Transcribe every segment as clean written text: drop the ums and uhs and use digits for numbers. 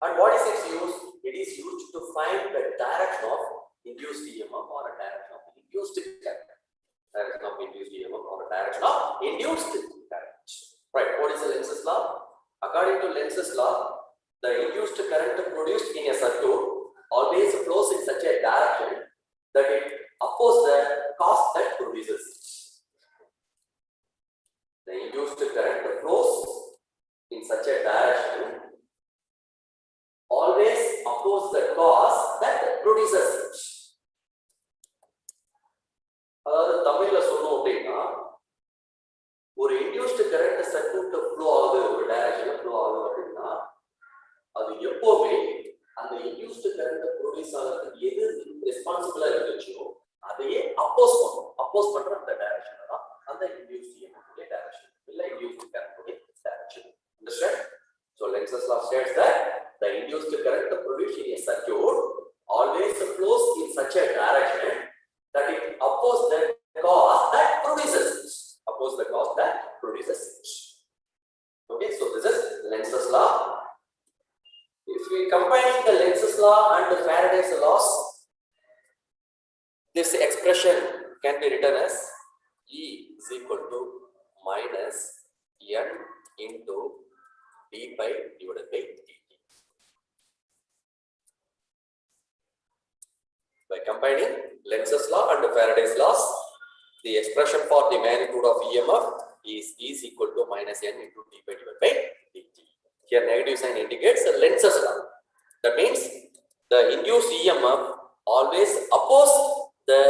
And what is its use? It is used to find the direction of induced EMF or a direction of induced current. Direction of induced EMF or a direction of induced current. Right. What is the Lenz's law? According to Lenz's law, the induced current produced in a circuit always flows in such a direction that it opposes the cause that produces it. The induced current flows in such a direction always oppose the cause that produces it. அதாவது தமிழ்ல சொன்னோம் அப்படின்னா ஒரு induced current circuit flow ஆகுது, ஒரு டைரக்ஷன்ல flow ஆகுது அப்படின்னா அது எப்பவுமே அந்த இன்டியூஸ்ட் கரண்ட் ப்ரொடியூஸ் ஆகிறதுக்கு எது ரெஸ்பான்சிபிளா இருந்துச்சோ அதையே அப்போஸ் பண்ற அந்த டைரக்ஷன் தான் அந்த இன்டியூஸ்ட் EMF டைரக்ஷன் இல்ல induced current direction. Understand? So Lenz's law states that the induced current produced in a circuit always flows in such a direction that it opposes the cause that produces it. Oppose the cause that produces it. Okay, so this is Lenz's law. If we combine the Lenz's law and the Faraday's laws, this expression can be written as E is equal to minus N into d pi divided by dt. By combining Lenz's law and Faraday's laws, the expression for the magnitude of EMF is E is equal to minus N into d pi divided by dt. Here negative sign indicates Lenz's law. That means the induced EMF always oppose the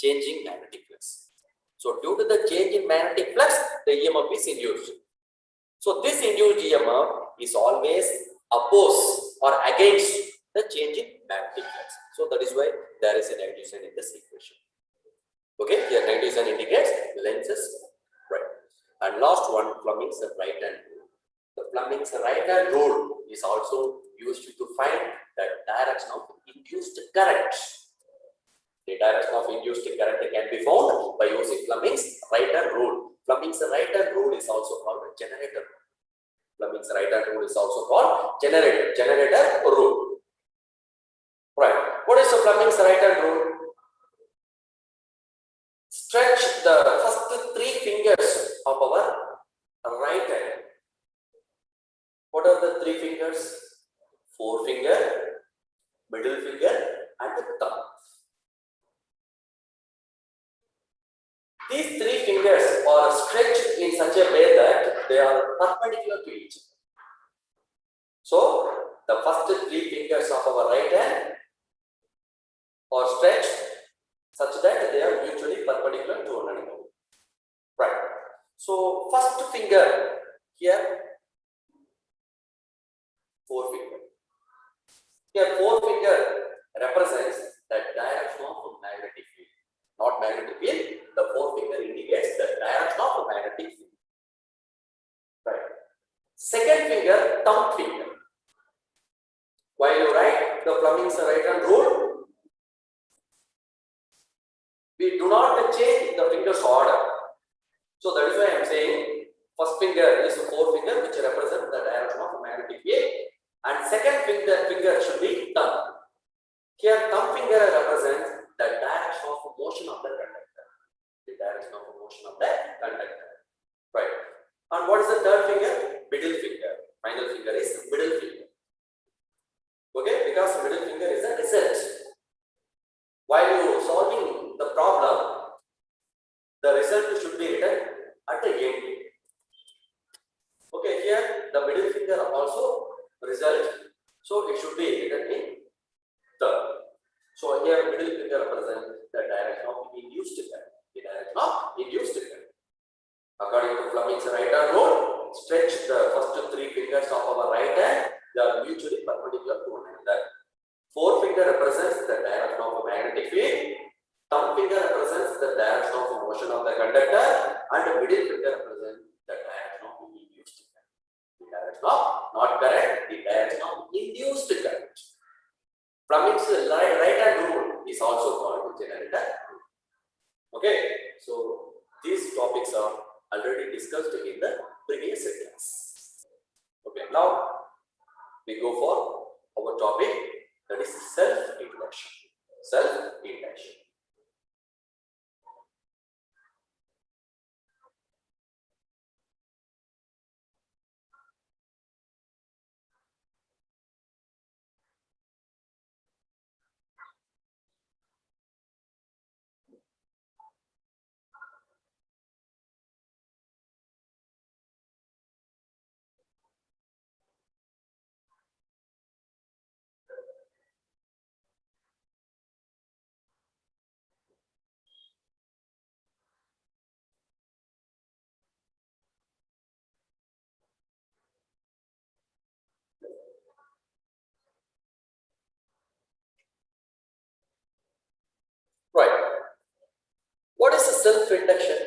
changing magnetic flux. So due to the change in magnetic flux, the EMF is induced. So this induced EMF is always opposed or against the change in magnetic flux. So that is why there is a negative sign in this equation. Okay, here negative sign indicates Lenz's right. And last one, Fleming's right hand rule. The Fleming's right hand rule is also used to find the direction of induced current. The direction of induced current can be found by using Fleming's right hand rule. Fleming's right hand rule is also called a generator rule. Fleming's right hand rule is also called generator rule. Right. What is the Fleming's right hand rule? Stretch the first three fingers of our right hand. What are the three fingers? Forefinger, middle finger, and the thumb. These three fingers are stretched in such a way that they are perpendicular to each other. So, the first three fingers of our right hand are stretched such that they are mutually perpendicular to one another. Right. So, first finger here, forefinger. Here, forefinger represents the direction of magnetic field. Not magnetic field, the forefinger indicates the direction of the magnetic field. Right. Second finger, thumb finger. While you write the Fleming's right hand rule, we do not change the finger's order. So that is why I am saying first finger is the forefinger, which represents the direction of the magnetic field, and second finger should be thumb. Here, thumb finger represents the direction of motion of the conductor. The direction of motion of the conductor. Right. And what is the third finger? Middle finger. Final finger is middle finger. Okay, because middle finger is a result. While you solving the problem, the result should be written at the end. Okay, here the middle finger also result, so it should be written in third. So here middle finger represents the direction of induced current. The direction of induced current. According to Fleming's right hand rule, stretch the first three fingers of our right hand. They are mutually perpendicular to one another. Forefinger represents the direction of a magnetic field. Thumb finger represents the direction of motion of the conductor, and the middle finger represents the direction of induced current. The direction of not current, the direction of induced current. Fleming's right hand rule is also called generator rule. Okay, so these topics are already discussed in the previous class. Okay, now we go for fourth topic, that is self-induction. Self-induction. Right. What is the self-induction?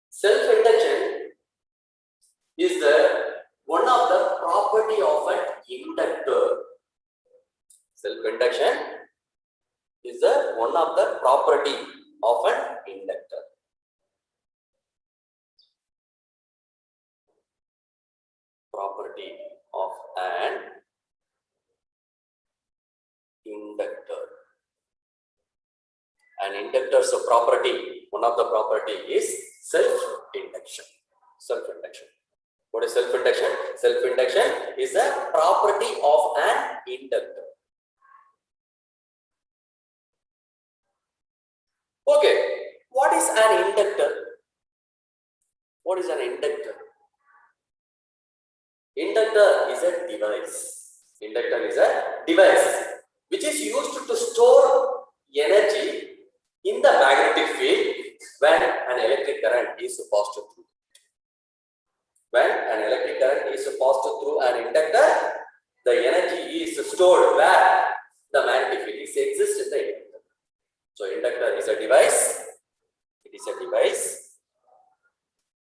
Self-induction is the one of the property of an inductor. Self-induction is the one of the property of an inductor. Property of an inductor. An inductor's property, one of the property is self-induction. Self-induction. What is self-induction? Self-induction is a property of an inductor. Okay, what is an inductor? What is an inductor? Inductor is a device. Inductor is a device which is used to store energy in the magnetic field when an electric current is passed through. When an electric current is passed through an inductor, the energy is stored where the magnetic field exists in the inductor. So inductor is a device. It is a device.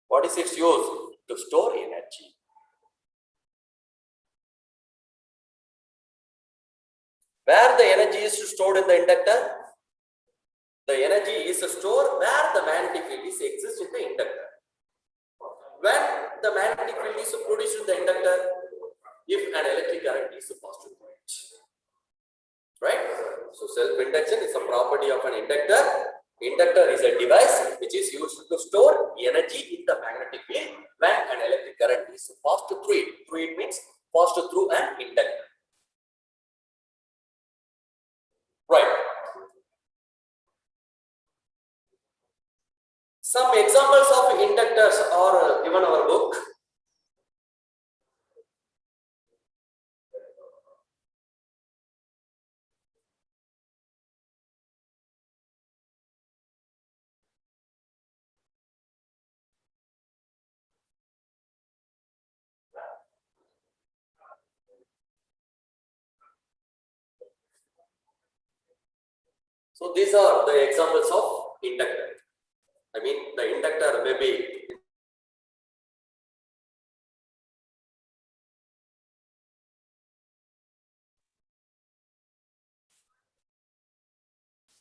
What is its use? To store energy. Where the energy is stored in the inductor? The energy is stored where the magnetic field exists in the inductor. When the magnetic field is produced in the inductor, if an electric current is passed through it. Right? So self-induction is a property of an inductor. Inductor is a device which is used to store energy in the magnetic field when an electric current is passed through it. Through it means passed through an inductor. Right. Some examples of inductors are given in our book. So these are the examples of inductor. I mean, the inductor may be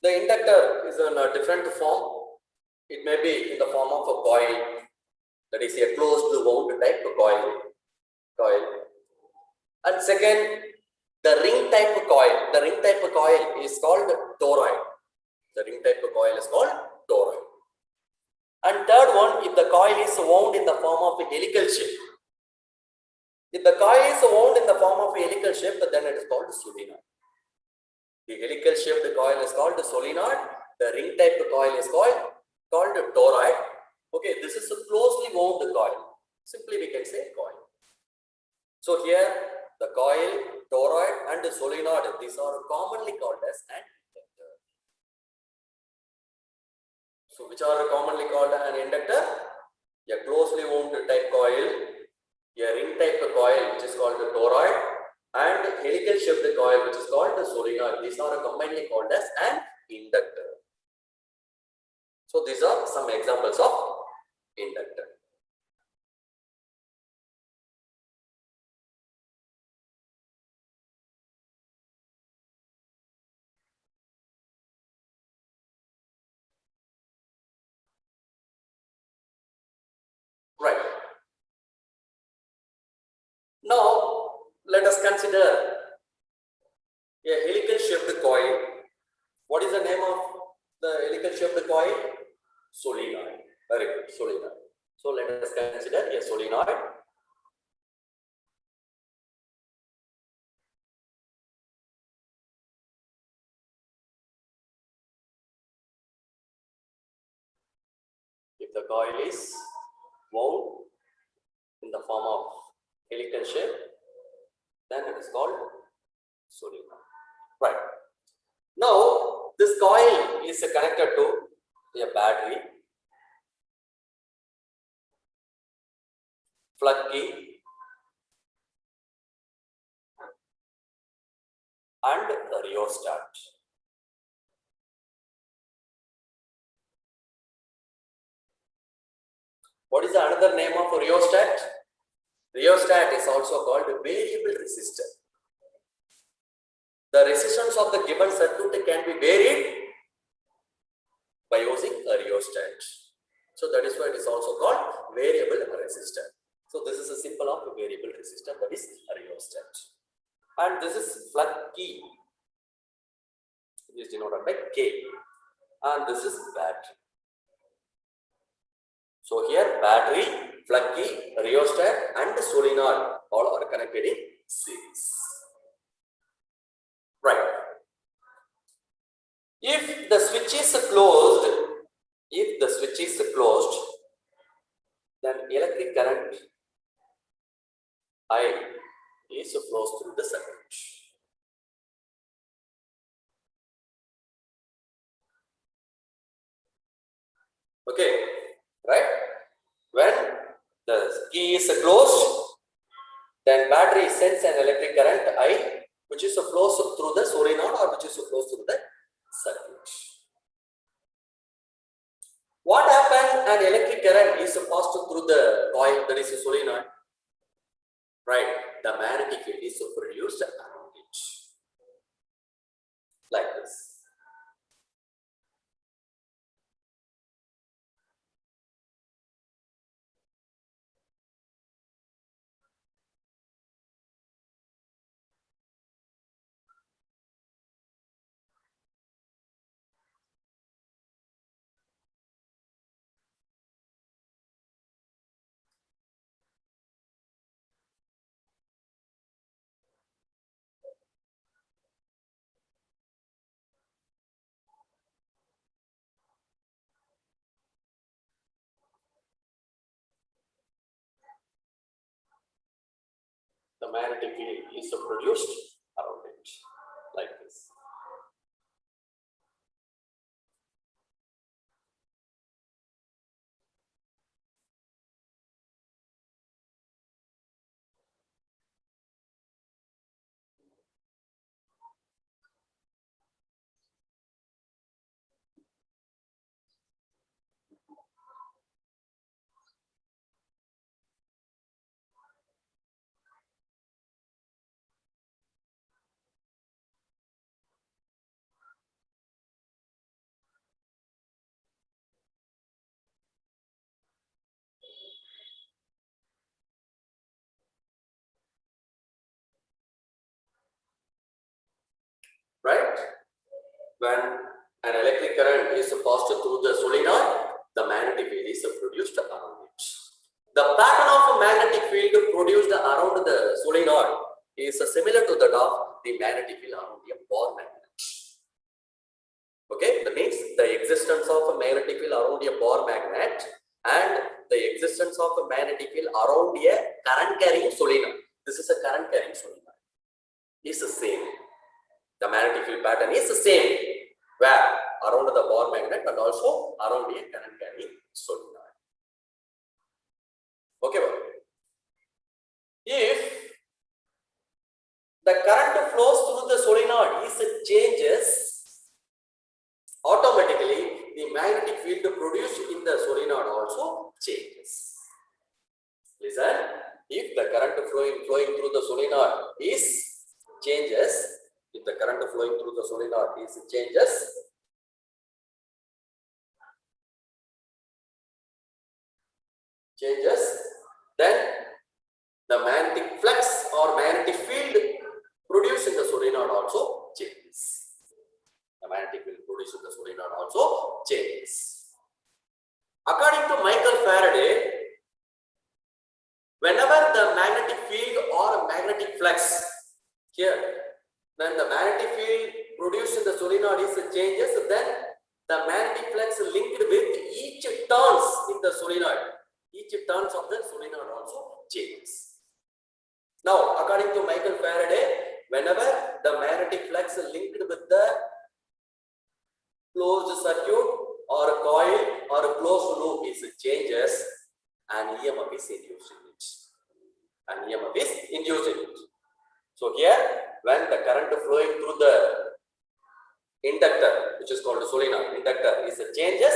the inductor is in a different form. It may be in the form of a coil, that is a closed wound type of coil. And second, the ring type of coil. The ring type of coil is called toroid. The ring type of coil is called toroid. And third one, if the coil is wound in the form of a helical shape. If the coil is wound in the form of a helical shape, then it is called solenoid. The helical shaped coil is called solenoid. The ring type coil is called toroid. Okay, this is a closely wound coil. Simply we can say coil. So here the coil, toroid and solenoid, these are commonly called as an inductor. So which are commonly called an inductor? A closely wound type coil, a ring type coil which is called the toroid, and helical shaped coil which is called the solenoid. These are commonly called as an inductor. So these are some examples of inductor. Right. Now let let us consider a helical shaped coil. What is the name of the helical shaped coil? Solenoid. Very good, solenoid. So let us consider a solenoid. If the coil is wound in the form of helical shape, then it is called solenoid. Right. Now, this coil is connected to a battery, plug key, and a rheostat. What is the another name of a rheostat? Rheostat is also called variable resistor. The resistance of the given circuit can be varied by using a rheostat. So that is why it is also called variable resistor. So this is a symbol of a variable resistor, that is a rheostat. And this is plug key, is denoted by K. And this is battery. So here battery, plug key, rheostat and solenoid all are connected in series. Right. If the switch is closed, then electric current I is flows through the circuit. Okay, right? When the key is closed, then battery sends an electric current I, which is flows through the solenoid or which is flows through the circuit. What happens? An electric current is passed through the coil, that is a solenoid. Right? The magnetic field is produced around it, like this. The magnetic field is produced around it, like this. Right? When an electric current is passed through the solenoid, the magnetic field is produced around it. The pattern of a magnetic field produced around the solenoid is similar to that of the magnetic field around a bar magnet. Okay, that means the existence of a magnetic field around a bar magnet and the existence of a magnetic field around a current carrying solenoid. This is a current carrying solenoid. Is the same. The magnetic field pattern is the same, where around the bar magnet and also around a current carrying solenoid. Okay, well, if the current flows through the solenoid changes, automatically the magnetic field produced in the solenoid also changes. Listen, if the current flowing through the solenoid is changes, if the current flowing through the solenoid is changes, then the magnetic flux or magnetic field magnetic flux here, when the magnetic field produced in the solenoid is changes, then the magnetic flux linked with each turns in the solenoid, each turns of the solenoid also changes. Now, according to Michael Faraday, whenever the magnetic flux linked with the closed circuit or coil or closed loop is changes, an EMF is induced in it. An EMF is induced in it. So here, when the current flowing through the inductor, which is called a solenoid inductor, is changes,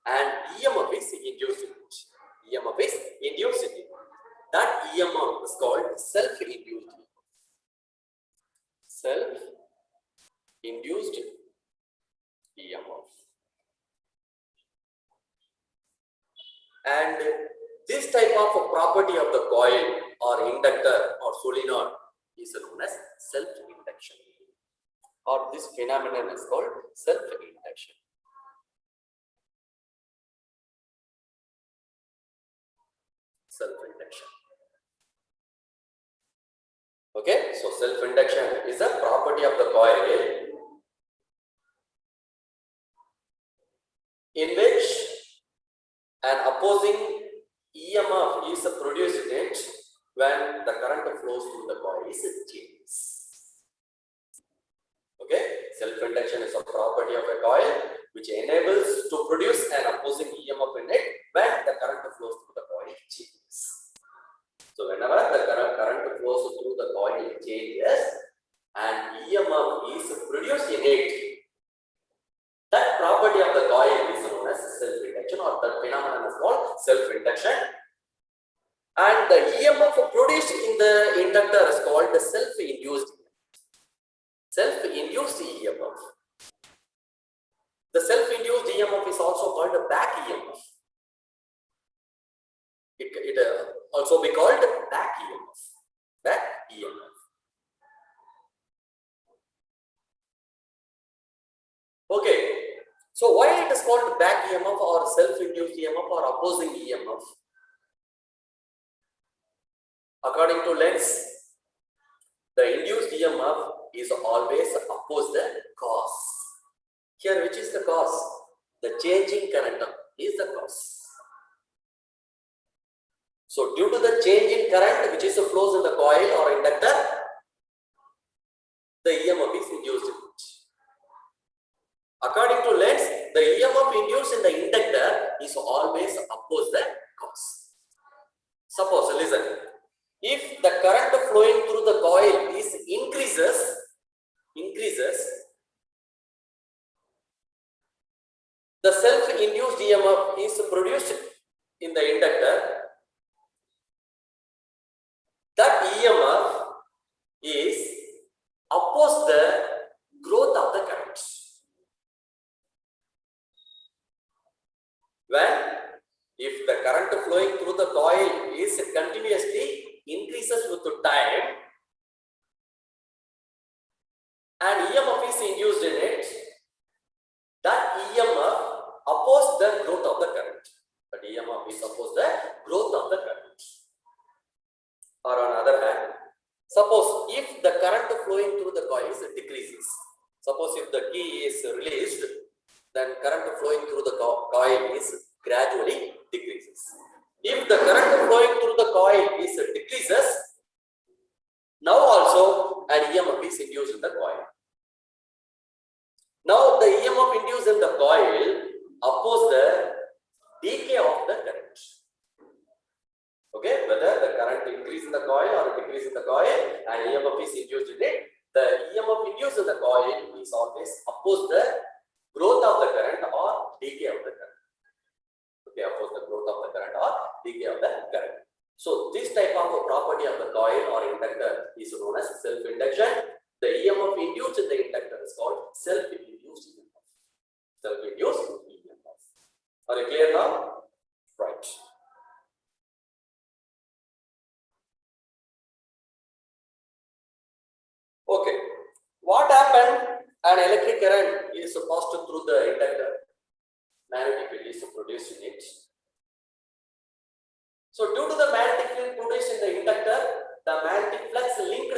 and EMF is induced in it. EMF is induced in it. That EMF is called self-induced. Self-induced EMF. And this type of property of the coil or inductor or solenoid is known as self-induction, or this phenomenon is called self-induction. Self-induction. Okay, so self-induction is a property of the coil in which an opposing EMF is produced in it when the current flows through the coil is changes. Okay, self-induction is a property of a coil which enables to produce an opposing EMF in it when the current flows through the coil changes. So whenever the current flows through the coil changes, an EMF is produced in it. That property of the coil is known as self-induction, or that phenomenon is called self-induction. And the EMF produced in the inductor is called the self-induced. Self-induced EMF. The self-induced EMF is also called the back EMF. It also be called back EMF. Back EMF. Okay. So why it is called back EMF or self-induced EMF or opposing EMF? According to Lenz, the induced EMF is always opposed the cause. Here, which is the cause? The changing current is the cause. So, due to the change in current which is flows in the coil or inductor, the EMF is induced in it. According to Lenz, the EMF induced in the inductor is always opposed the cause. Suppose, listen, if the current flowing through the coil is increases, the self-induced EMF is produced in the inductor. That EMF is oppose the growth of the current. When if the current flowing through the coil is continuously increases with the time and EMF is induced in it, that EMF oppose the growth of the current. But EMF is oppose the growth of the current. Or on the other hand, suppose if the current flowing through the coil decreases. Suppose if the key is released, then current flowing through the coil is gradually decreases. If the current flowing through the coil is decreases, now also an EMF is induced in the coil. Now the EMF induced in the coil oppose the decay of the current. Okay, whether the current increase in the coil or decrease in the coil, and EMF is induced in it, the EMF induced in the coil is always oppose the growth of the current or decay of the current. Okay, oppose the growth of the current or decay of the current. So this type of a property of the coil or inductor is known as self-induction. The EMF induced in the inductor is called self-induced EMF. Self-induced EMF. Are you clear now? Right. Okay. What happened? An electric current is passed through the inductor. Magnetic field is produced in it. So due to the magnetic field produced in the inductor, the magnetic flux linked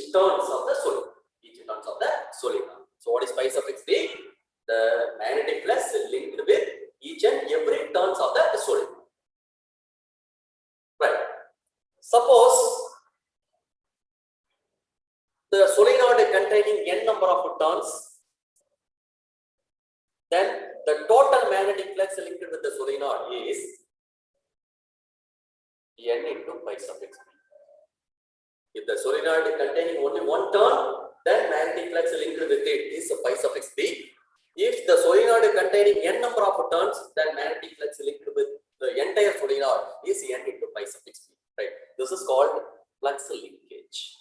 each turns of the solenoid. Each turns of the solenoid. So what is pi suffix b? The magnetic flux linked with each and every turns of the solenoid. Right. Suppose the solenoid containing n number of turns, then the total magnetic flux linked with the solenoid is n into pi suffix b. If the solenoid containing only one turn, then magnetic flux linked with it is pi suffix b. If the solenoid containing n number of turns, then magnetic flux linked with the entire solenoid is n into pi suffix b. Right. This is called flux linkage.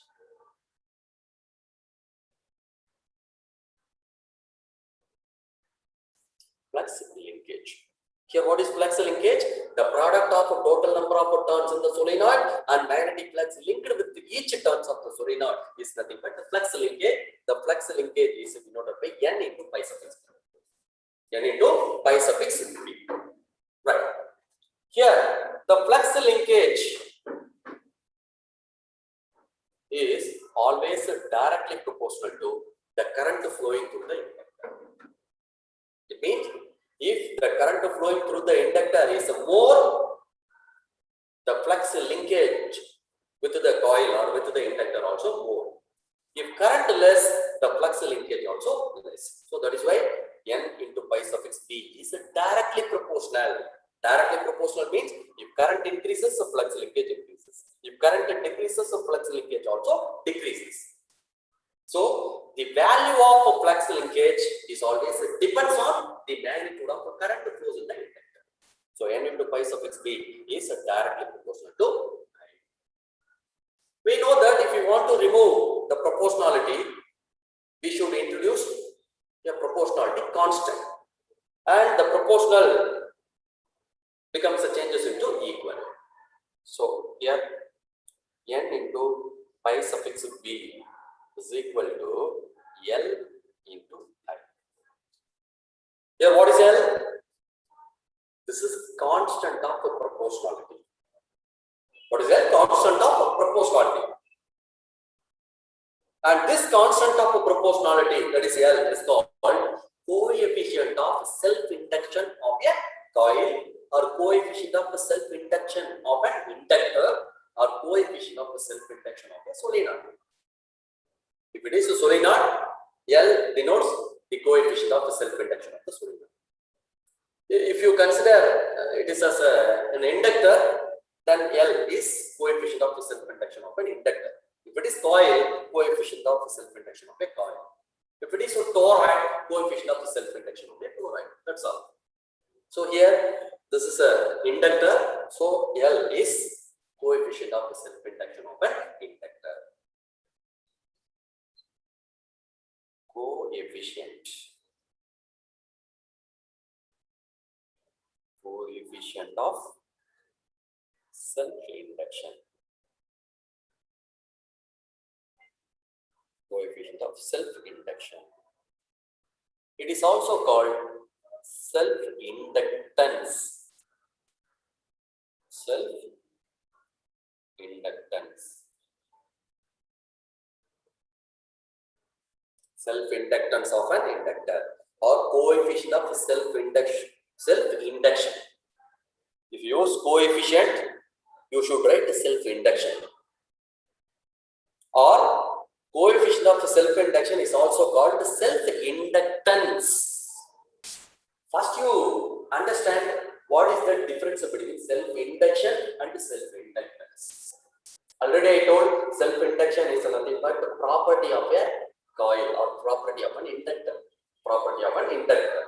Flux linkage. Here, what is flux linkage? The product of a total number of turns in the solenoid and magnetic flux linked with each turns of the solenoid is nothing but the flux linkage. The flux linkage is denoted by n into pi suffix b. N into pi suffix b. Right. Here, the flux linkage is always directly proportional to the current flowing through the inductor. It means if the current flowing through the inductor is more, the flux linkage with the coil or with the inductor also more. If current less, the flux linkage also less. So that is why n into pi suffix b is directly proportional. Directly proportional means if current increases, the flux linkage increases. If current decreases, the flux linkage also decreases. So the value of a flux linkage is always depends on the magnitude of the current flows in the inductor. So n into pi suffix b is directly proportional to I. We know that if we want to remove the proportionality, we should introduce a proportionality constant, and the proportional becomes the changes into equal. So here n into pi suffix b is equal to L into I. Here what is L? This is constant of proportionality. What is L? Constant of proportionality. And this constant of proportionality, that is L, is called coefficient of self-induction of a coil, or coefficient of self-induction of an inductor, or coefficient of self-induction of a solenoid. If it is a solenoid, L denotes the coefficient of the self-induction of the solenoid. If you consider it is as an inductor, then L is coefficient of the self-induction of an inductor. If it is coil, coefficient of the self-induction of a coil. If it is a toroid, coefficient of the self-induction of a toroid. That's all. So here, this is an inductor. So L is coefficient of the self-induction of an inductor. Coefficient of self-induction. Coefficient of self-induction. It is also called self-inductance. Self-inductance. Self-inductance of an inductor, or coefficient of self-induction. Self-induction. If you use coefficient, you should write self-induction. Or coefficient of self-induction is also called self-inductance. First, you understand what is the difference between self-induction and self-inductance. Already I told self-induction is nothing but the property of a coil or property of an inductor. Property of an inductor.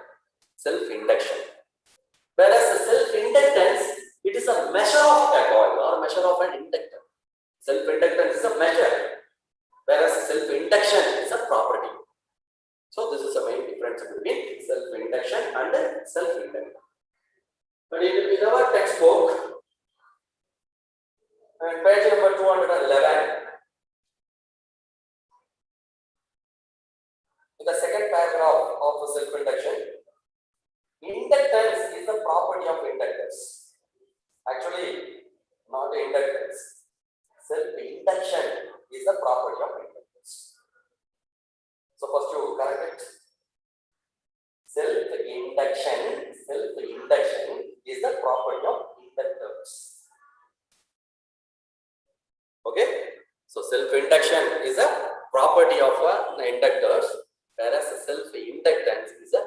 Self-induction. Whereas the self-inductance, it is a measure of a coil or measure of an inductor. Self-inductance is a measure, whereas self-induction is a property. So this is the main difference between self-induction and self-inductor. But in our textbook, and page number 211, in the second paragraph of the self-induction, inductance is the property of inductors. Actually, not inductance. Self-induction is the property of inductors. So first you correct it. Self-induction is the property of inductors. Okay, so self-induction is a property of the inductors, whereas self-inductance is a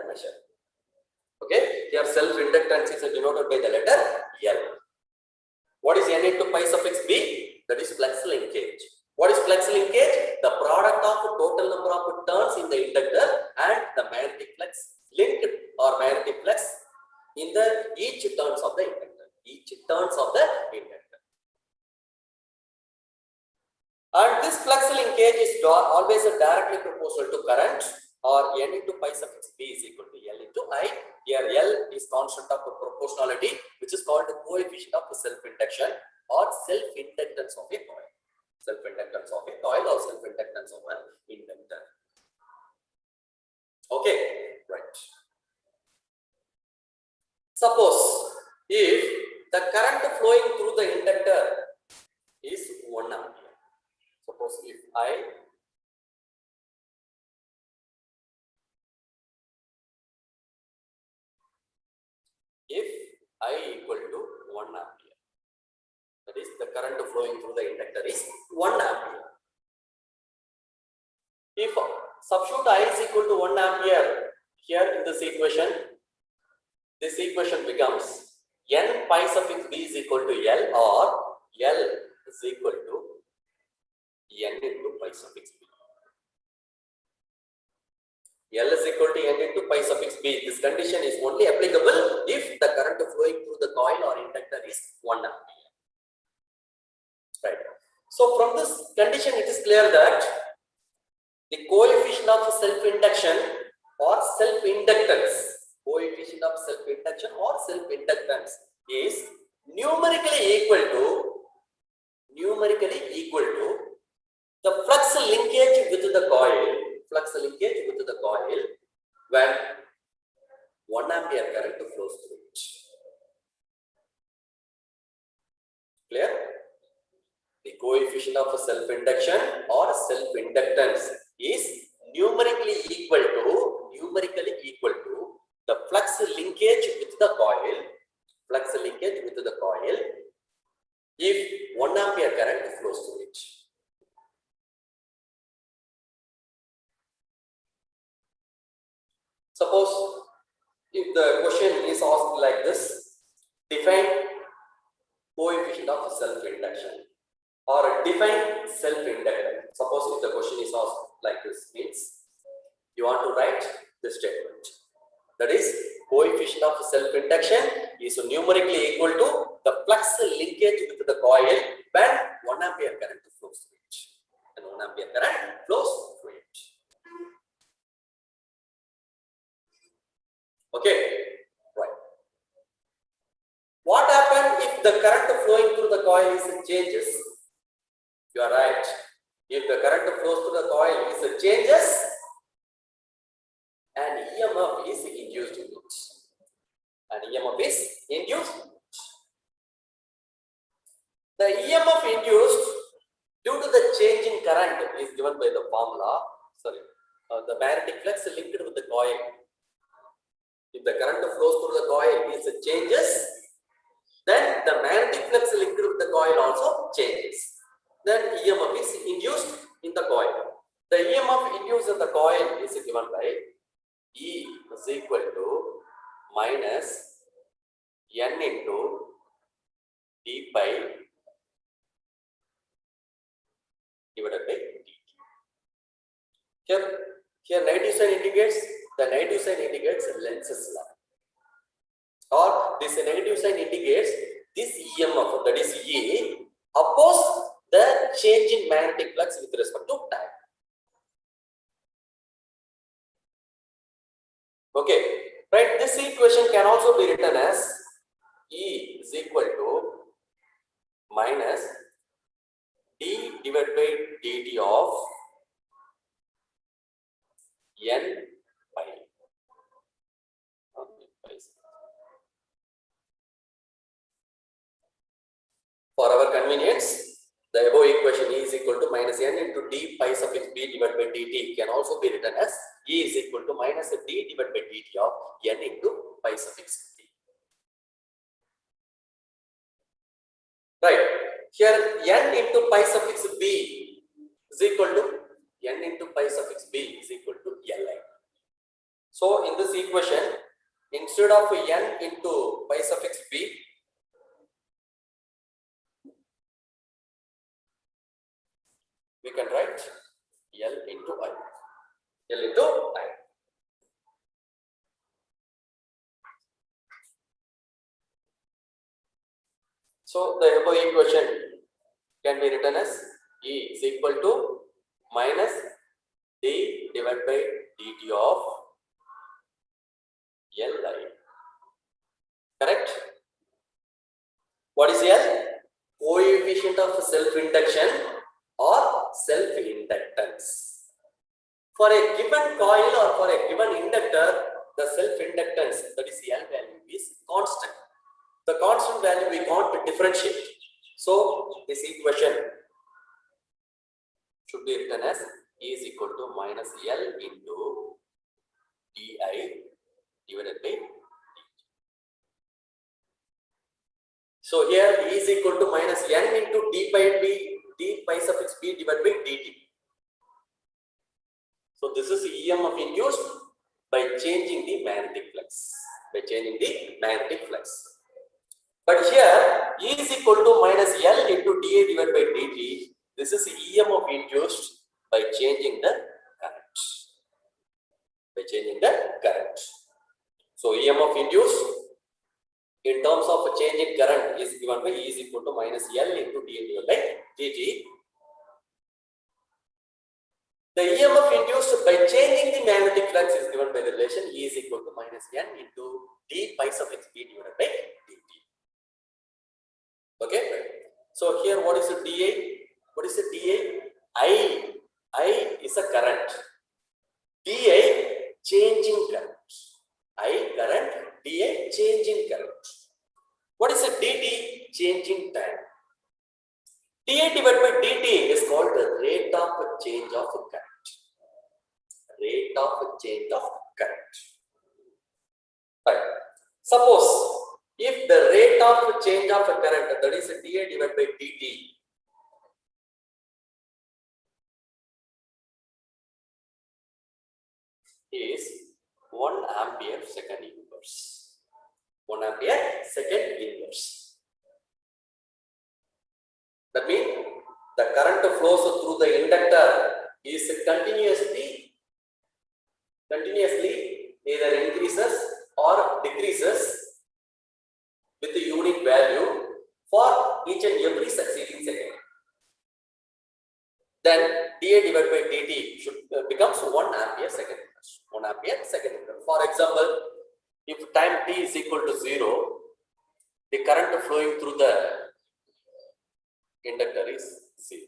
measure. Okay, here self-inductance is denoted by the letter L. What is N into pi suffix B? That is flux linkage. What is flux linkage? The product of the total number of turns in the inductor and the magnetic flux linked or magnetic flux in the each turns of the inductor. And this flux linkage is always directly proportional to current, or N into pi suffix B is equal to L into I. Here L is constant of proportionality, which is called the coefficient of self-induction or self-inductance of a coil. Self-inductance of a coil or self-inductance of an inductor. Okay, right. Suppose if the current flowing through the inductor is 1 ampere. Suppose if I equal to 1 ampere, that is the current flowing through the inductor is 1 ampere. If substitute I is equal to 1 ampere here in this equation becomes N pi suffix B is equal to L, or L is equal to N into pi suffix B. L is equal to N into pi suffix B. This condition is only applicable if the current flowing through the coil or inductor is 1 ampere. Right. So from this condition, it is clear that the coefficient of self-induction or self-inductance, is numerically equal to the flux linkage with the coil when 1 ampere current flows through it. Clear? The coefficient of self-induction or self-inductance is numerically equal to the flux linkage with the coil if 1 ampere current flows through it. Suppose if the question is asked like this, define coefficient of self-induction or define self-inductance. Suppose if the question is asked like this, means you want to write this statement. That is, coefficient of self-induction is numerically equal to the flux linkage with the coil when 1 ampere current flows through it. Okay, right. What happens if the current flowing through the coil is changes? You are right. If the current flows through the coil is changes, an EMF is induced in it. The EMF induced due to the change in current is given by the formula. The magnetic flux linked with the coil. If the current flows through the coil is changes, then the magnetic flux linked with the coil also changes. Then EMF is induced in the coil. The EMF induced in the coil is given by E is equal to minus N into d pi divided by dt. Here negative sign indicates Lenz's law. Or this negative sign indicates this EMF, that is E, oppose the change in magnetic flux with respect to time. Okay, right? This equation can also be written as E is equal to minus d divided by dt of N pi. For our convenience, The above equation E is equal to minus n into d pi suffix b divided by dt can also be written as E is equal to minus d divided by dt of n into pi suffix b. Right. Here n into pi suffix b is equal to n into pi suffix b is equal to li. So in this equation, instead of n into pi suffix b, we can write L into I. L into I. So the above equation can be written as E is equal to minus d divided by dt of Li. Correct? What is L? Coefficient of self-induction or self-inductance. For a given coil or for a given inductor, the self-inductance, that is L value, is constant. The constant value we can't differentiate. So this equation should be written as E is equal to minus L into di divided by dt. So here E is equal to minus n into d pi suffix b divided by dt. So this is EMF induced by changing the magnetic flux. By changing the magnetic flux. But here E is equal to minus L into dA divided by dt. This is EMF induced by changing the current. By changing the current. So EMF induced in terms of a change in current is given by E is equal to minus L into dA divided by dt. The EMF induced by changing the magnetic flux is given by the relation E is equal to minus n into d pi suffix b divided by dt. Okay. So here what is the dA? What is the dA? I is a current. dA changing current. I current, dA changing current. What is the dt? Changing time. dA divided by dt is called the rate of change of current. Rate of change of current. Right. Suppose if the rate of change of current, that is dA divided by dt, is 1 ampere second inverse. 1 ampere second inverse. That means the current flows through the inductor is continuously either increases or decreases with a unique value for each and every succeeding second. Then dA divided by dt should becomes 1 ampere second inverse. 1 ampere second inverse. For example, if time t is equal to 0, the current flowing through the inductor is 0.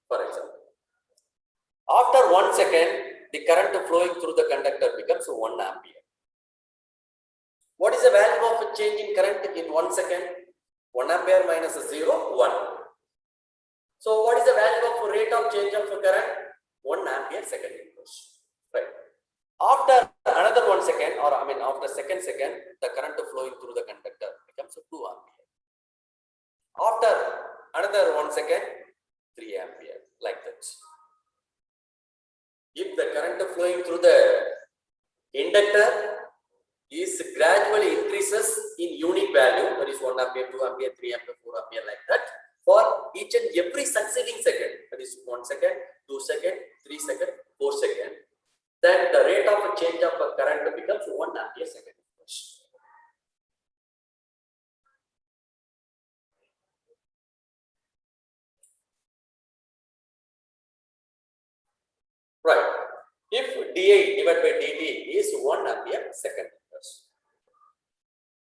For example, after 1 second, the current flowing through the conductor becomes 1 ampere. What is the value of change in current in 1 second? 1 ampere minus 0, 1. So what is the value of rate of change of current? 1 ampere second inverse. Right. After another 1 second, or after second, the current flowing through the conductor becomes 2 ampere. After another 1 second, 3 ampere, like that. If the current flowing through the inductor is gradually increases in unique value, that is 1 ampere, 2 ampere, 3 ampere, 4 ampere, like that, for each and every succeeding second, that is 1 second, 2 second, 3 second, 4 second, then the rate of change of current becomes 1 ampere second inverse. Right. If dA divided by dt is 1 ampere second inverse.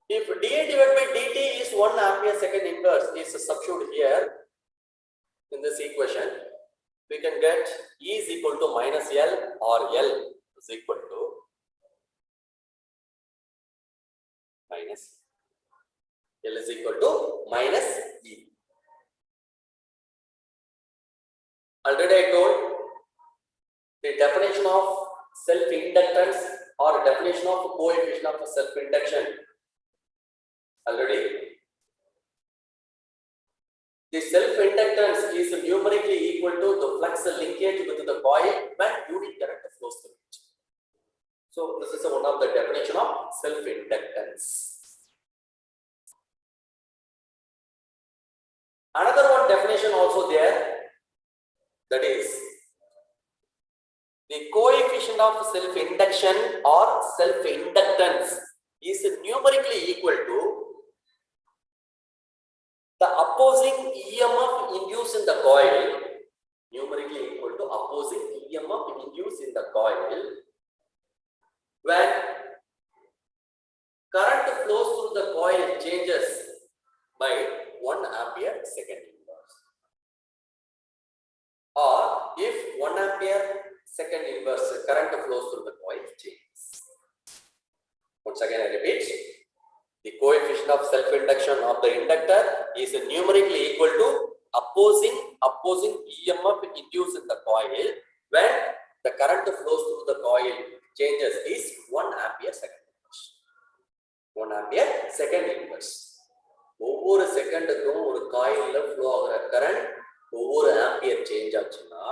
If dA divided by dt is 1 ampere second inverse is substituted here in this equation, we can get E is equal to minus L, or L is equal to minus L is equal to minus E. Already I told the definition of self-inductance or definition of coefficient of self-induction. Already. The self-inductance is numerically equal to the flux linkage with the coil when unit current flows through it. So this is one of the definition of self-inductance. Another one definition also there, that is the coefficient of self-induction or self-inductance is numerically equal to the opposing EMF induced in the coil, numerically equal to opposing EMF induced in the coil when current flows through the coil changes by 1 ampere second inverse, or if 1 ampere second inverse current flows through the coil changes. Once again I repeat, the coefficient of self-induction of the inductor is numerically equal to opposing EMF induced in the coil when the current flows through the coil changes is 1 ampere second inverse. 1 ampere second inverse. ஒவ்வொரு செகண்டுக்கும் ஒரு காயில்ல flow ஆகுற current ஒவ்வொரு ampere change ஆச்சுன்னா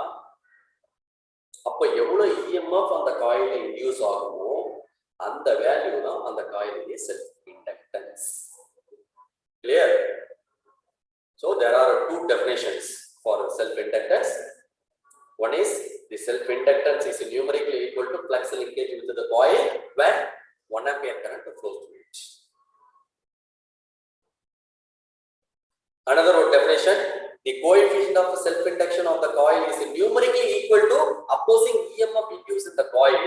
அப்ப எவ்வளவு EMF அந்த காயில்ல induce ஆகுமோ அந்த வேல்யூ தான் அந்த காயிலுடைய self inductance. Clear? So there are two definitions for self inductance. One is the self inductance is numerically equal to flux linkage with the coil when 1 ampere current flows through it. Another definition, the coefficient of self-induction of the coil is numerically equal to opposing EMF induced in the coil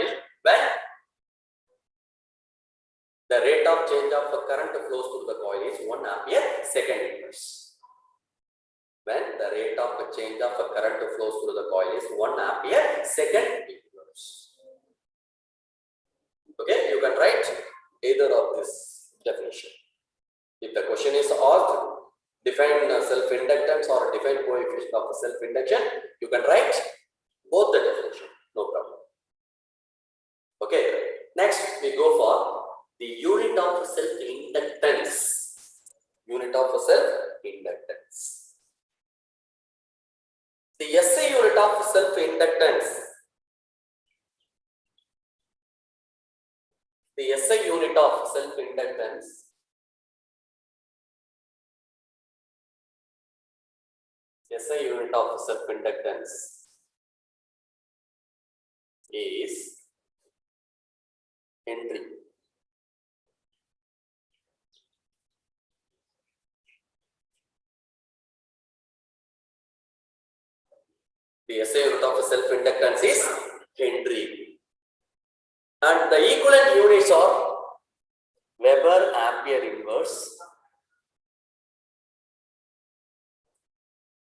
when the rate of change of the current flows through the coil is 1 ampere second inverse. When the rate of change of the current flows through the coil is 1 ampere second inverse. Okay, you can write either of this definition. If the question is asked, define self-inductance or define coefficient of self-induction, you can write both the definition, no problem. Okay, next we go for the unit of self-inductance. Unit of self-inductance. The SI unit of self-inductance. The SI unit of self-inductance SI unit of self-inductance is Henry. The SI unit of self-inductance is Henry. And the equivalent units are Weber ampere inverse,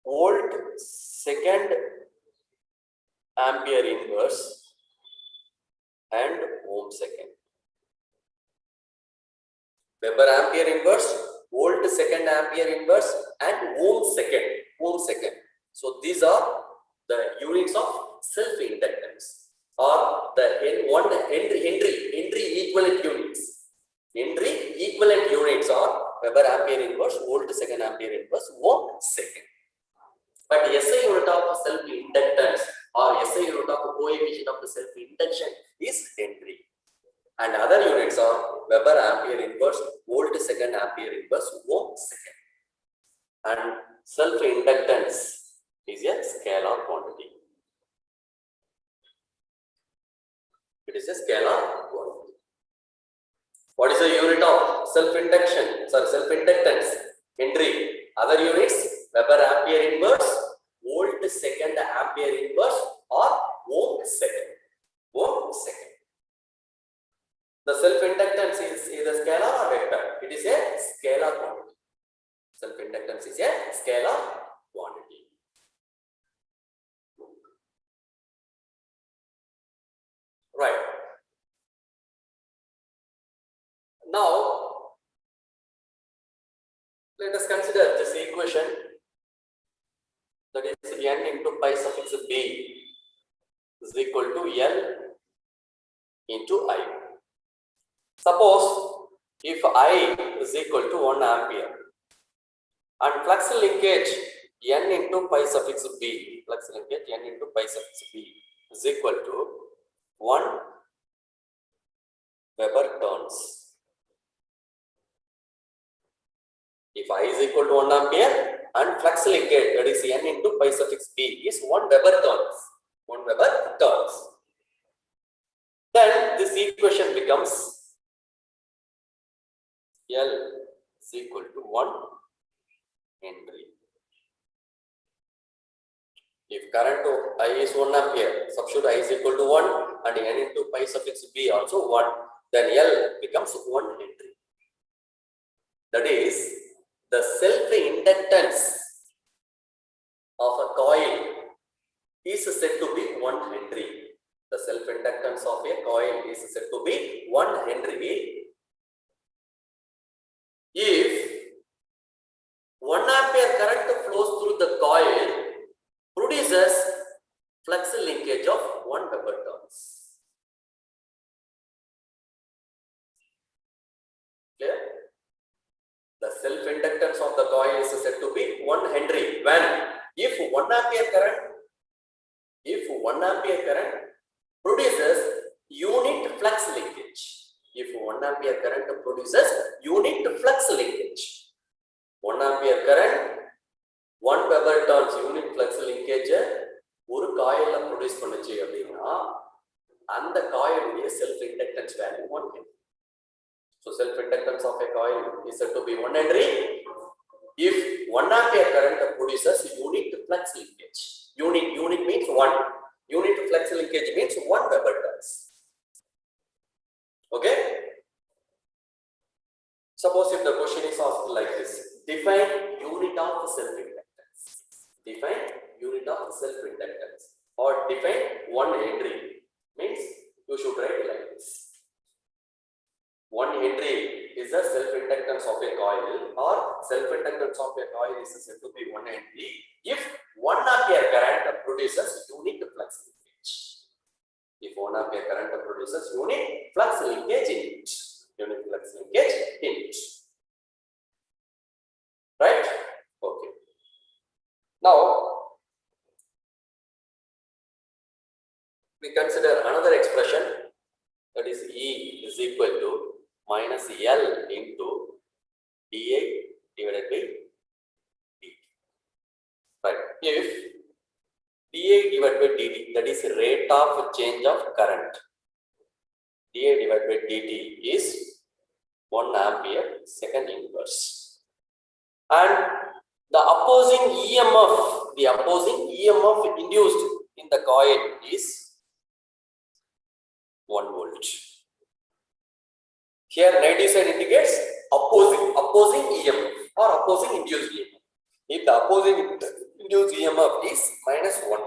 volt second ampere inverse, and ohm second. Weber ampere inverse, volt second ampere inverse, and ohm second. So these are the units of self-inductance, or the Henry equivalent units. Henry equivalent units are Weber ampere inverse, volt second ampere inverse, ohm second. But SI unit of self-inductance or SI unit of coefficient of the self-induction is Henry. And other units are Weber ampere inverse, volt second ampere inverse, ohm second. And self-inductance is a scalar quantity. It is a scalar quantity. What is the unit of self-inductance? Henry. Other units, Weber ampere inverse, volt second ampere inverse, or ohm second. The self-inductance is either scalar or vector. It is a scalar quantity. Self-inductance is a scalar quantity. Right. Now, let us consider this equation, that is n into pi suffix b is equal to L into I. Suppose if I is equal to 1 ampere and flux linkage n into pi suffix b, flux linkage n into pi suffix b is equal to 1 Weber turns. If I is equal to 1 ampere and flux linkage, that is n into pi suffix b, is 1 Weber turns. 1 Weber turns. Then this equation becomes L is equal to 1 Henry. If current to I is 1 ampere, substitute I is equal to 1 and n into pi suffix b also 1, then L becomes 1 Henry. That is, the self-inductance of a coil is said to be 1 Henry. The self-inductance of a coil is said to be 1 Henry if 1 ampere current flows through the coil produces flux linkage of 1 Weber turns. Clear? The self-inductance of the coil is said to be 1 Henry when if 1 ampere current produces unit flux linkage. If 1 ampere current produces unit flux linkage. 1 ampere current 1 Weber turns unit flux linkage ஒரு காயில்ல produce பண்ணுச்சு அப்படின்னா அந்த காயிலுடைய self inductance value 1 Henry. So self inductance of a coil is said to be 1 Henry if 1 ampere current produces unit flux linkage. Unit means 1. Unit flux linkage means 1 Weber turns. Okay? Suppose if the question is asked like this, define unit of self-inductance. Define unit of self-inductance or define 1 Henry means you should write like this. 1 Henry is the self-inductance of a coil or self-inductance of a coil is said to be 1 Henry if 1 ampere current produces unit flux linkage. If 1 ampere current produces unit flux linkage in it. Unit flux linkage in it. Right? Okay. Now, we consider another expression, that is E is equal to minus L into dA divided by dt. Right. If dA divided by dt, that is rate of change of current, dA divided by dt is 1 ampere second inverse, and the opposing EMF induced in the coil is 1 volt. Here negative sign indicates opposing EMF or opposing induced EMF. If the opposing induced EMF is minus 1,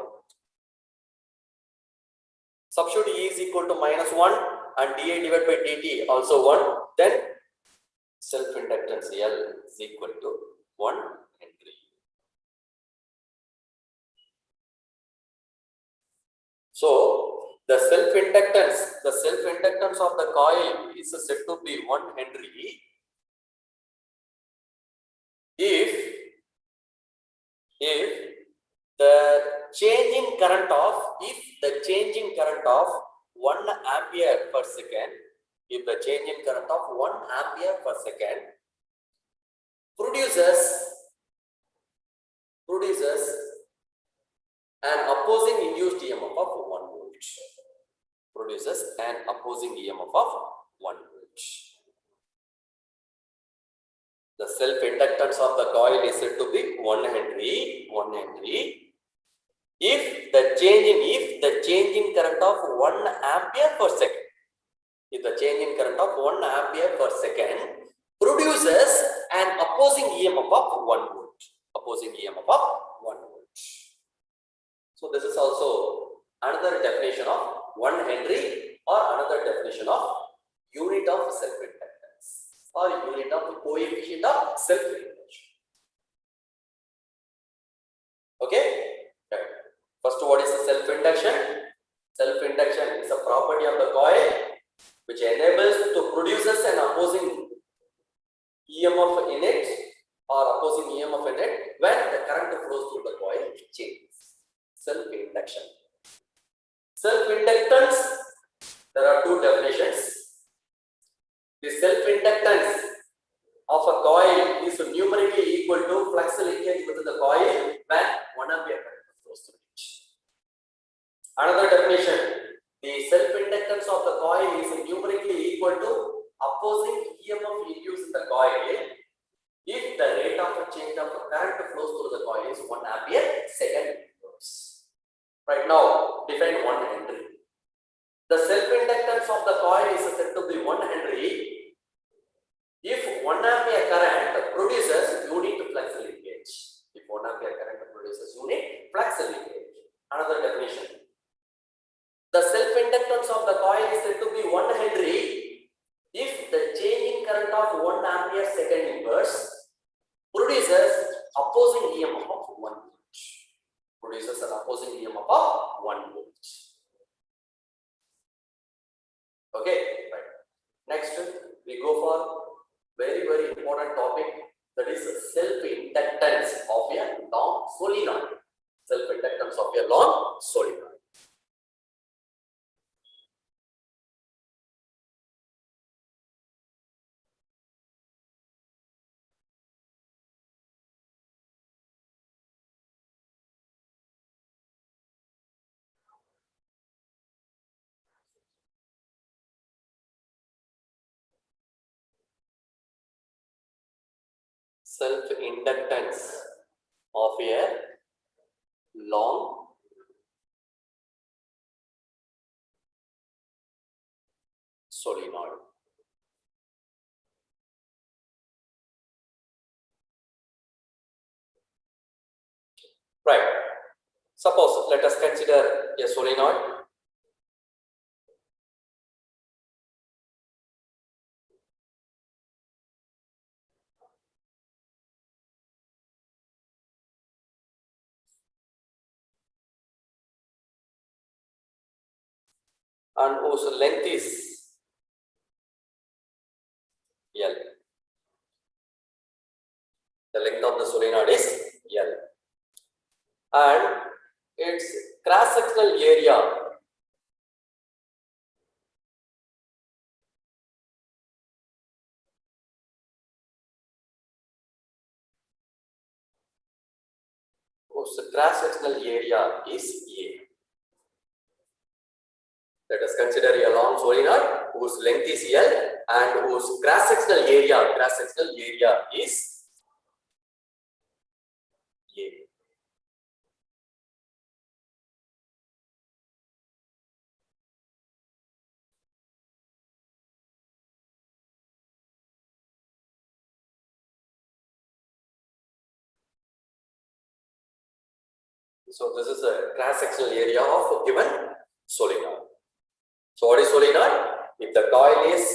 substitute E is equal to minus 1 and dA divided by dt also 1, then self-inductance L is equal to 1 Henry. So the self-inductance of the coil is said to be 1 Henry if the changing current of 1 ampere per second, if the changing current of 1 ampere per second produces an opposing induced EMF of 1 volt. Produces an opposing EMF of 1 volt. The self-inductance of the coil is said to be 1 Henry. If the changing current of 1 ampere per second, if the changing current of 1 ampere per second produces an opposing EMF of 1 volt. Opposing EMF of 1 volt. So this is also another definition of 1 Henry or another definition of unit of self-inductance or unit of coefficient of self-induction. Okay? self-induction? Self-induction is a property of the coil which enables to produces an opposing EMF in it or opposing EMF in it when the current flows through the coil changes. Self-induction. Self-inductance, there are two definitions. The self-inductance of a coil is numerically equal to flux linkage within the coil when 1 ampere current flows through it. Another definition, the self-inductance of the coil is numerically equal to opposing EMF induced in the coil if the rate of change of current flows through the coil is 1 ampere second inverse. Right now, define 1 Henry. The self-inductance of the coil is said to be 1 Henry if 1 ampere current produces unit flux linkage. If 1 ampere current produces unit flux linkage. Another definition. The self-inductance of the coil is said to be 1 Henry if the change in current of 1 ampere second inverse produces opposing EMF of 1 volt. Produces an opposing EMF of 1 volt. Okay, right. Next, we go for very important topic, that is self-inductance of a long solenoid. Self-inductance of a long solenoid. Self-inductance of a long solenoid. Right. Suppose let us consider a solenoid. And whose length is L. The length of the solenoid is L. And its cross-sectional area whose cross-sectional area is A. Let us consider a long solenoid whose length is L and whose cross-sectional area is A. So this is a cross-sectional area of a given solenoid. So what is solenoid? If the coil is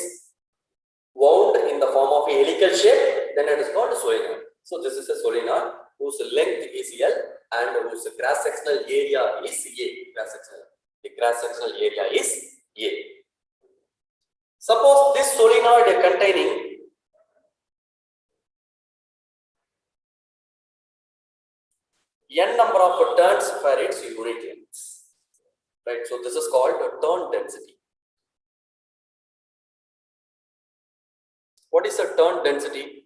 wound in the form of a helical shape, then it is called a solenoid. So this is a solenoid whose length is L and whose cross-sectional area is A. The cross-sectional area is A. Suppose this solenoid containing n number of turns for its unit length. Right, so this is called turn density. What is a turn density?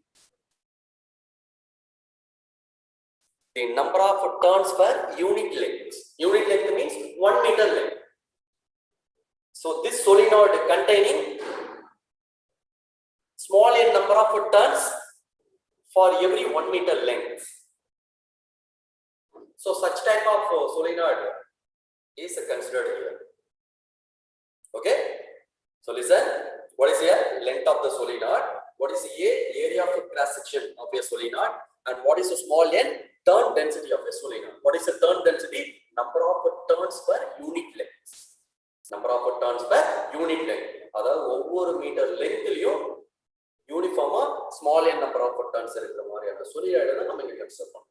The number of turns per unit length. Unit length means 1 meter length. So this solenoid containing small n number of turns for every 1 meter length. So such type of solenoid is considered here. Okay. So listen, what is here? Length of the solenoid. What is A? Area of cross section of a solenoid. And what is a small n? Turn density of a solenoid. What is the turn density? Number of turns per unit length. Number of turns per unit length. அதாவது ஒவ்வொரு metre லெங்த்லயும் யூனிஃபார்மா small n number of turns இருக்கிற மாதிரியான solenoid தான் நம்ம இங்க consider பண்ணோம்.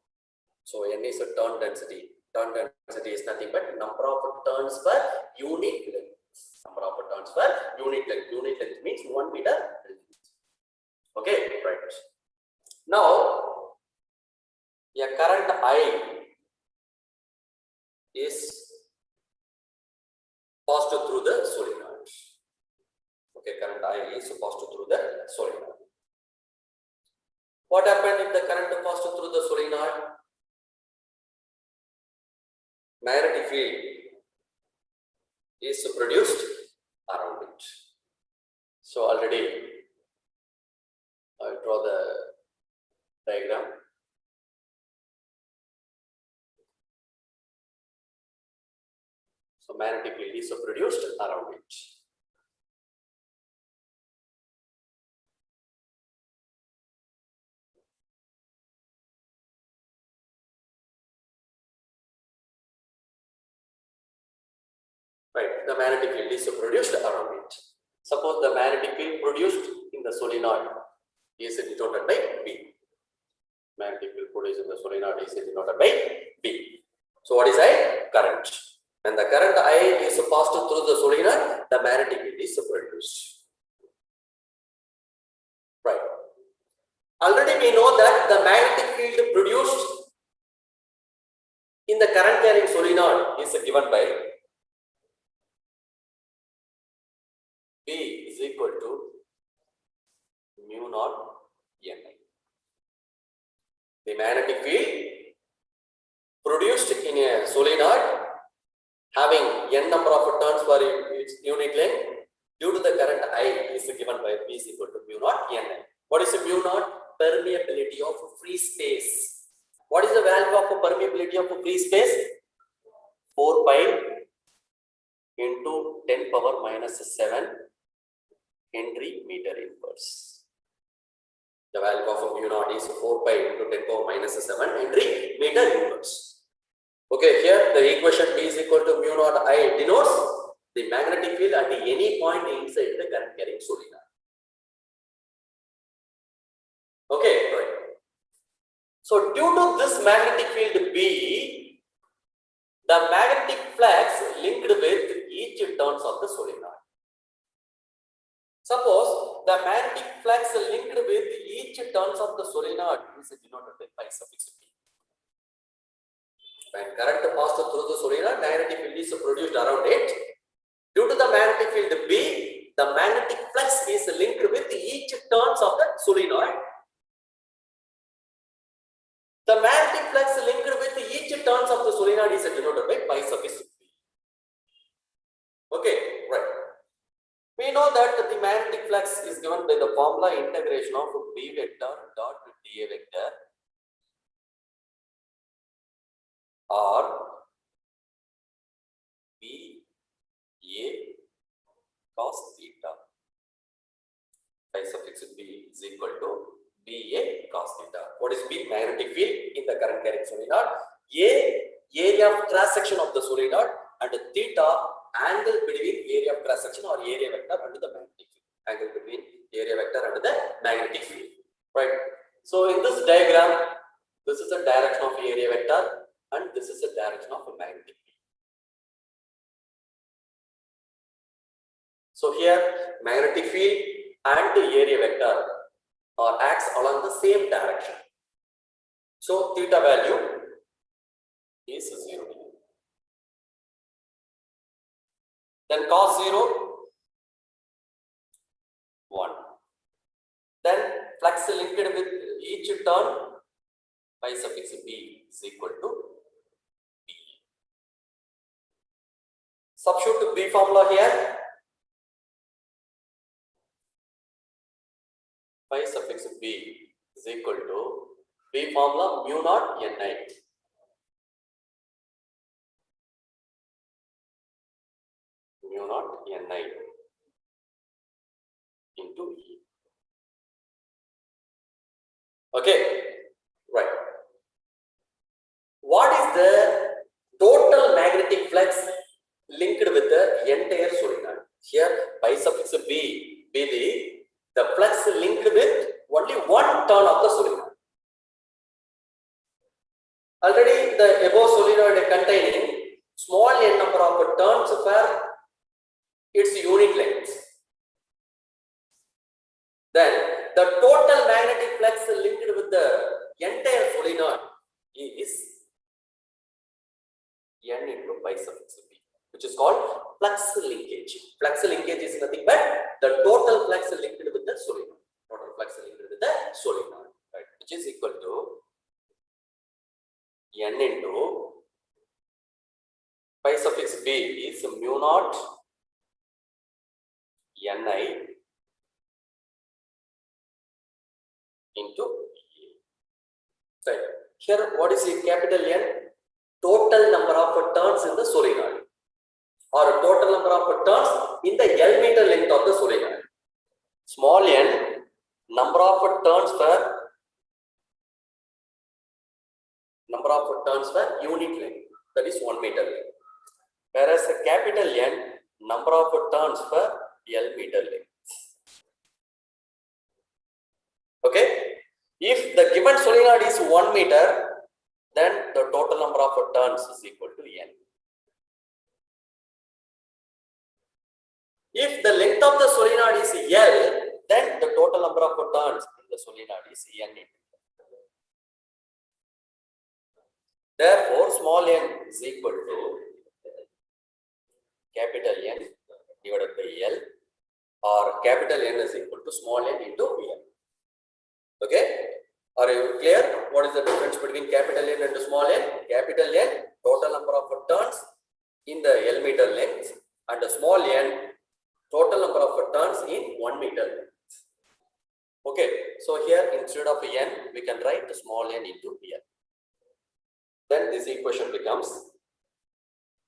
So n is a turn density. Turn density is nothing but number of turns turns per unit length. Number of turns per unit length. Unit length means 1 meter. Okay, right. Now, a current I is passed through the solenoid. Okay, current I is passed through the solenoid. What happened if the current passed through the solenoid? Magnetic field is produced around it. So already I will draw the diagram. So magnetic field is produced around it. Right, the magnetic field is produced around it. Suppose the magnetic field produced in the solenoid is denoted by B. Magnetic field produced in the solenoid is denoted by B. So what is I? Current. When the current I is passed through the solenoid, the magnetic field is produced. Right. Already we know that the magnetic field produced in the current carrying solenoid is given by B is equal to mu naught Ni. The magnetic field produced in a solenoid having n number of turns per its unit length due to the current I is given by B is equal to mu naught Ni. What is the mu naught? Permeability of free space. What is the value of permeability of free space? 4 pi into 10 power minus 7 Henry meter inverse. The value of mu naught is 4 pi into 10 power minus 7 Henry meter inverse. Okay, here the equation B is equal to mu naught I denotes the magnetic field at any point inside the current carrying solenoid. Okay, right. So due to this magnetic field B, the magnetic flux linked with each turns of the solenoid. Suppose the magnetic flux linked with each turns of the solenoid is denoted by pi suffix B. When current passed through the solenoid, magnetic field is produced around it. Due to the magnetic field B, the magnetic flux is linked with each turns of the solenoid. The magnetic flux linked with each turns of the solenoid is denoted by pi suffix B. Okay, right. We know that the magnetic flux is given by the formula integration of B vector dot dA vector or B A cos theta. Pi suffix B is equal to B A cos theta. What is B? Magnetic field in the current carrying solenoid. A, area of cross section of the solenoid, and theta, angle between area of cross section or area vector and the magnetic field. Angle between area vector and the magnetic field. Right. So in this diagram, this is the direction of area vector and this is the direction of a magnetic field. So here magnetic field and the area vector acts along the same direction. So theta value is 0. Then cos 0, 1. Then flux linked with each turn, pi suffix B is equal to B. Substitute B formula here. Pi suffix B is equal to B formula mu naught Ni. Mu naught Ni into E. Okay, right. What is the total magnetic flux linked with the entire solenoid? Here, pi suffix B be the flux linked with only one turn of the solenoid. Already the above solenoid containing small n number of turns which is called flux linkage. Flux linkage is nothing but the total flux linked with the solenoid. Total flux linked with the solenoid, right? Which is equal to N into pi suffix B is mu naught Ni into E. Right. Here, what is the capital N? Total number of turns in the solenoid, or total number of turns in the L meter length of the solenoid. Small n, number of turns per unit length, that is 1 meter length. Whereas the capital N, number of turns per L meter length. Okay? If the given solenoid is 1 meter, then the total number of turns is equal to N. If the length of the solenoid is L, then the total number of turns in the solenoid is N. Therefore, small n is equal to capital N divided by L, or capital N is equal to small n into L. Okay? Are you clear? What is the difference between capital N and small n? Capital N, total number of turns in the L meter length, and the small n, total number of turns in 1 meter length. Okay, so here instead of n, we can write the small n into L. Then this equation becomes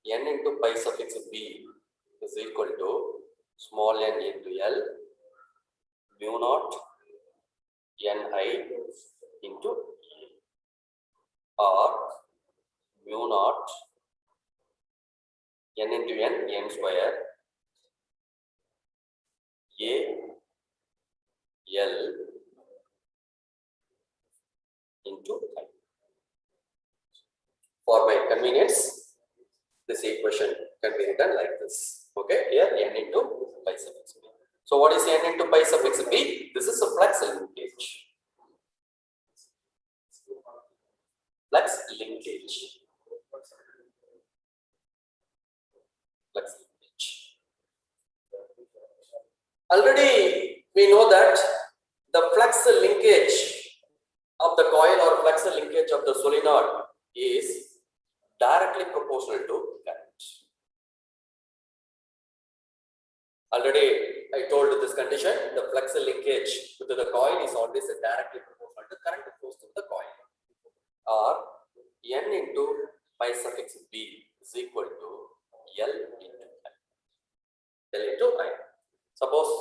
n into pi suffix B is equal to small n into L mu naught Ni into E, or mu naught n into n square L into I. For my convenience, this equation can be written like this. Okay, here n into pi suffix B. So what is n into pi suffix B? This is a flux linkage. Flux linkage. Flux linkage. Already we know that the flux linkage of the coil or flux linkage of the solenoid is directly proportional to current. Already I told this condition, the flux linkage to the coil is always directly proportional to current flows through the coil, or n into pi suffix B is equal to L into I. L into I. Suppose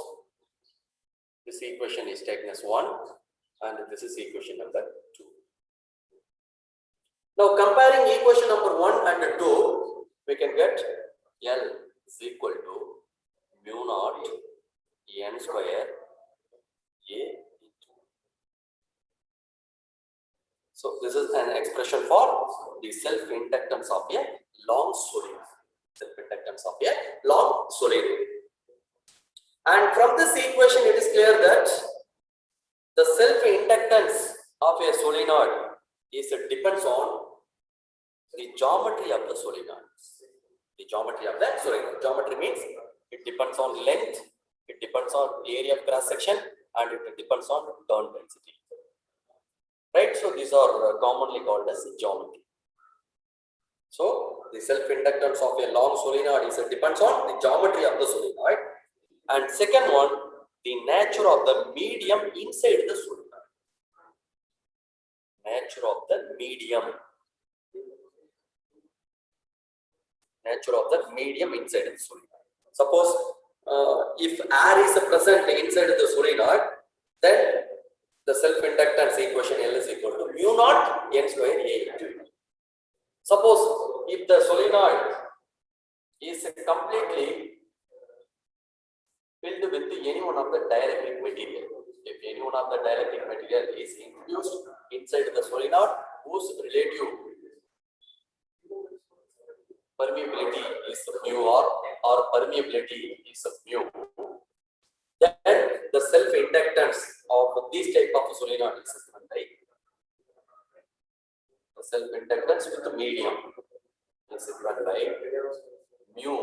this equation is taken as 1 and this is equation number 2. Now comparing equation number 1 and 2, we can get L is equal to mu naught n square A into. So this is an expression for the self-inductance of a long solenoid. Self-inductance of a long solenoid. And from this equation, it is clear that the self-inductance of a solenoid depends on the geometry of the solenoid. The geometry of the solenoid. Geometry means it depends on length, it depends on area of cross section, and it depends on turn density. Right? So these are commonly called as geometry. So the self-inductance of a long solenoid depends on the geometry of the solenoid. And second one, the nature of the medium inside the solenoid. Nature of the medium. Nature of the medium inside the solenoid. Suppose if air is present inside the solenoid, then the self-inductance equation L is equal to mu naught n square A into E. Suppose if the solenoid is completely filled with any one of the dielectric material, if any one of the dielectric material is introduced inside the solenoid whose relative permeability is mu or permeability is mu, then the self-inductance of this type of solenoid is given by the self-inductance with the medium is given by mu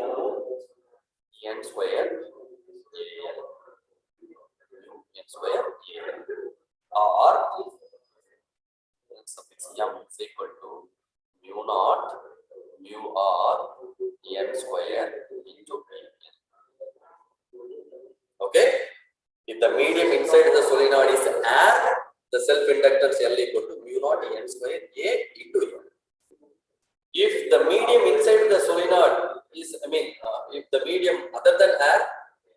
square AL mu n square AL or suffix m is equal to mu naught mu r n square into AL. Okay, if the medium inside the solenoid is air, the self-inductance L equal to mu naught n square A into L. If the medium inside the solenoid is, if the medium other than air,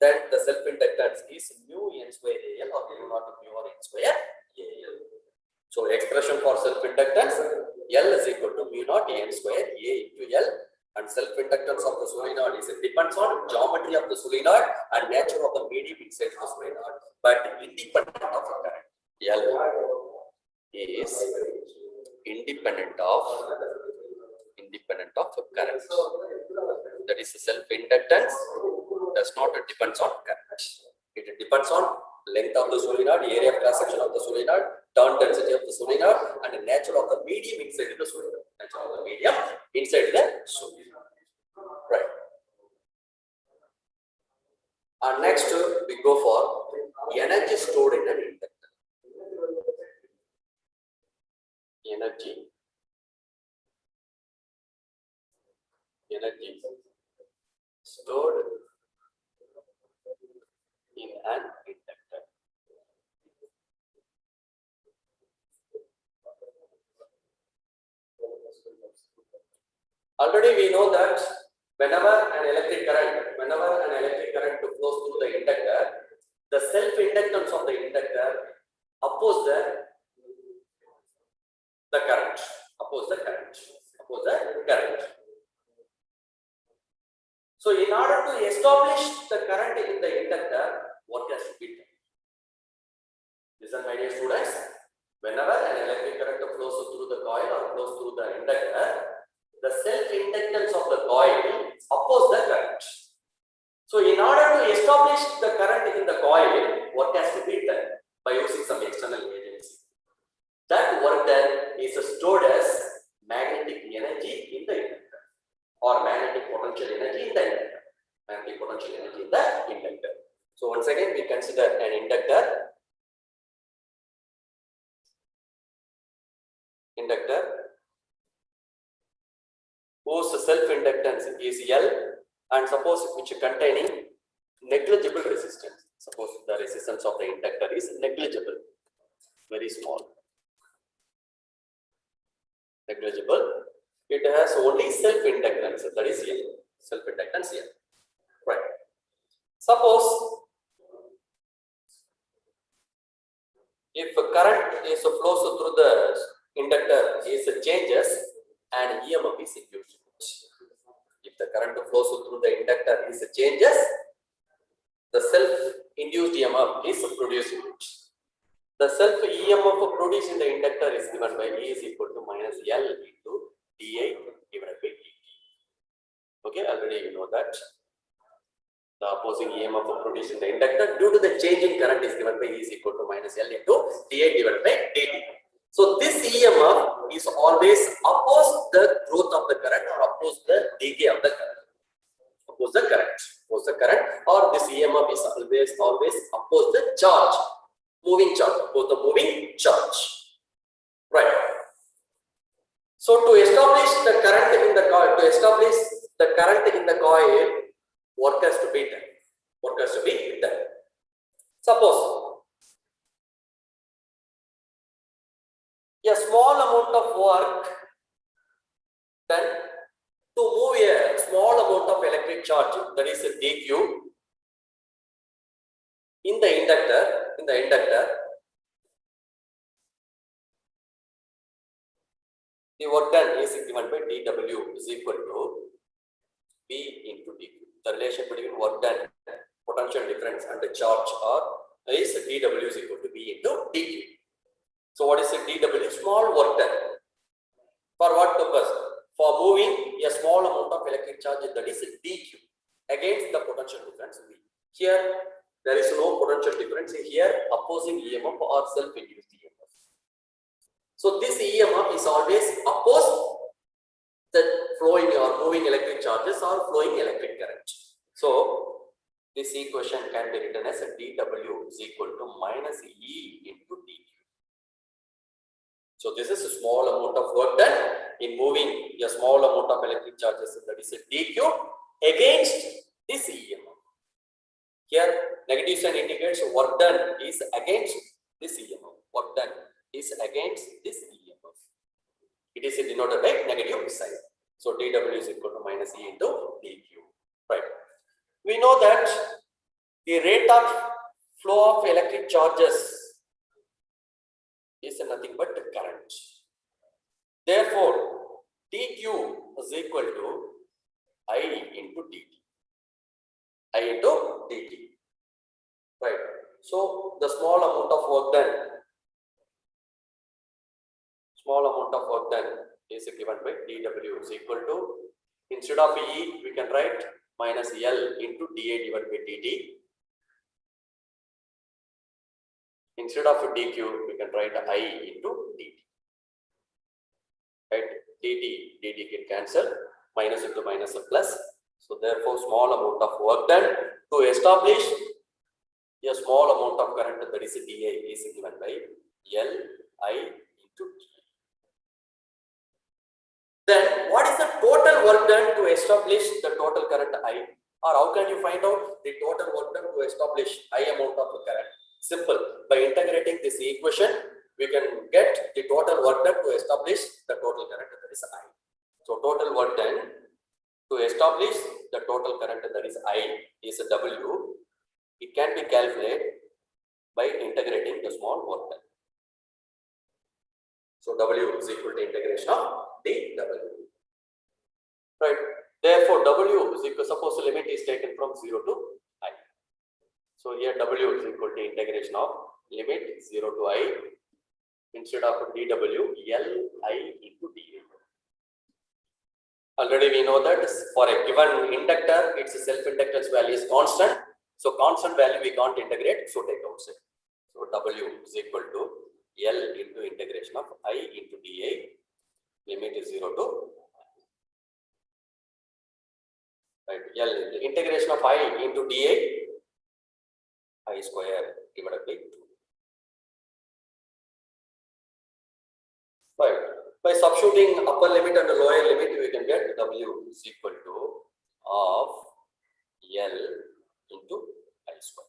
then the self-inductance is mu n square AL or mu naught mu or n square AL. So expression for self-inductance L is equal to mu naught n square A into L, and self-inductance of the solenoid is depends on geometry of the solenoid and nature of the medium inside the solenoid, but independent of the current. L is independent of current. That is, self-inductance does not depends on current. It depends on length of the solenoid, area of cross section of the solenoid, turn density of the solenoid, and the nature of the medium inside the solenoid. Nature of the medium inside the solenoid. Right. And next we go for energy stored in an inductor. Energy stored in an inductor. Already we know that whenever an electric current flows through the inductor, the self-inductance of the inductor oppose the current. So in order to establish the current in the inductor, what has to be done? Listen, my dear students, whenever an electric current flows through the coil or flows through the inductor, the self-inductance of the coil oppose the current. So in order to establish the current in the coil, what has to be done? By using some external agency. That work done is stored as magnetic energy in the inductor, or magnetic potential energy in the inductor. So once again, we consider an inductor whose self-inductance is L, and suppose which containing negligible resistance. Suppose the resistance of the inductor is negligible, very small. Negligible. It has only self-inductance, that is L. Self-inductance L. Right. Suppose if current is flows through the inductor is changes and EMF is induced. If the current flows through the inductor is changes, the self-induced EMF is produced. The self-EMF produced in the inductor is given by E is equal to minus L into dI divided by dt. Okay, already you know that. The opposing EMF produced in the inductor due to the change in current is given by E is equal to minus L into dI divided by dt. So this EMF is always oppose the growth of the current or oppose the decay of the current. Oppose the current, or this EMF is always oppose the charge, moving charge, oppose the moving charge. Right. So to establish the current in the coil, work has to be done. Suppose a small amount of work done to move a small amount of electric charge, that is a dq, in the inductor. The work done is given by dW is equal to V into dq. The relation between work done, potential difference, and the charge is dW is equal to V into dq. So what is a dW? Small work done. For what purpose? For moving a small amount of electric charge, that is dq, against the potential difference V. Here there is no potential difference. Here opposing EMF or self-induced EMF. So this EMF is always opposed the flowing or moving electric charges or flowing electric current. So This equation can be written as dW is equal to minus E into dQ. So this is a small amount of work done in moving a small amount of electric charges, that is a dQ, against this EMF. Here negative sign indicates work done is against this EMF. Work done is against this EMF. It is denoted by negative sign. So dW is equal to minus E into dQ. Right. We know that the rate of flow of electric charges is nothing but current. Therefore, dQ is equal to I into dt. I into dt. Right. So the small amount of work done is given by dW is equal to, instead of E we can write minus L into dA divided by dt. Instead of dQ we can write I into dt. Right? dt can cancel, minus into minus a plus. So therefore small amount of work done to establish a small amount of current, that is dA, is given by L I into d. Then what is the total work done to establish the total current I? Or how can you find out the total work done to establish I amount of the current? Simple. By integrating this equation, we can get the total work done to establish the total current, that is I. So total work done to establish the total current, that is I, is W. It can be calculated by integrating the small work done. So W is equal to integration of dW. Right. Therefore, W is equal, suppose the limit is taken from 0 to I. So here W is equal to integration of limit 0 to I. Instead of dW, Li into dA. Already we know that for a given inductor, its self-inductance value is constant. So constant value we can't integrate, so take outside. So W is equal to L into integration of I into dA. Limit is 0 to right. L into integration of I into dA, I square divided by 2. Right. By substituting upper limit and the lower limit, we can get W is equal to of L into I square.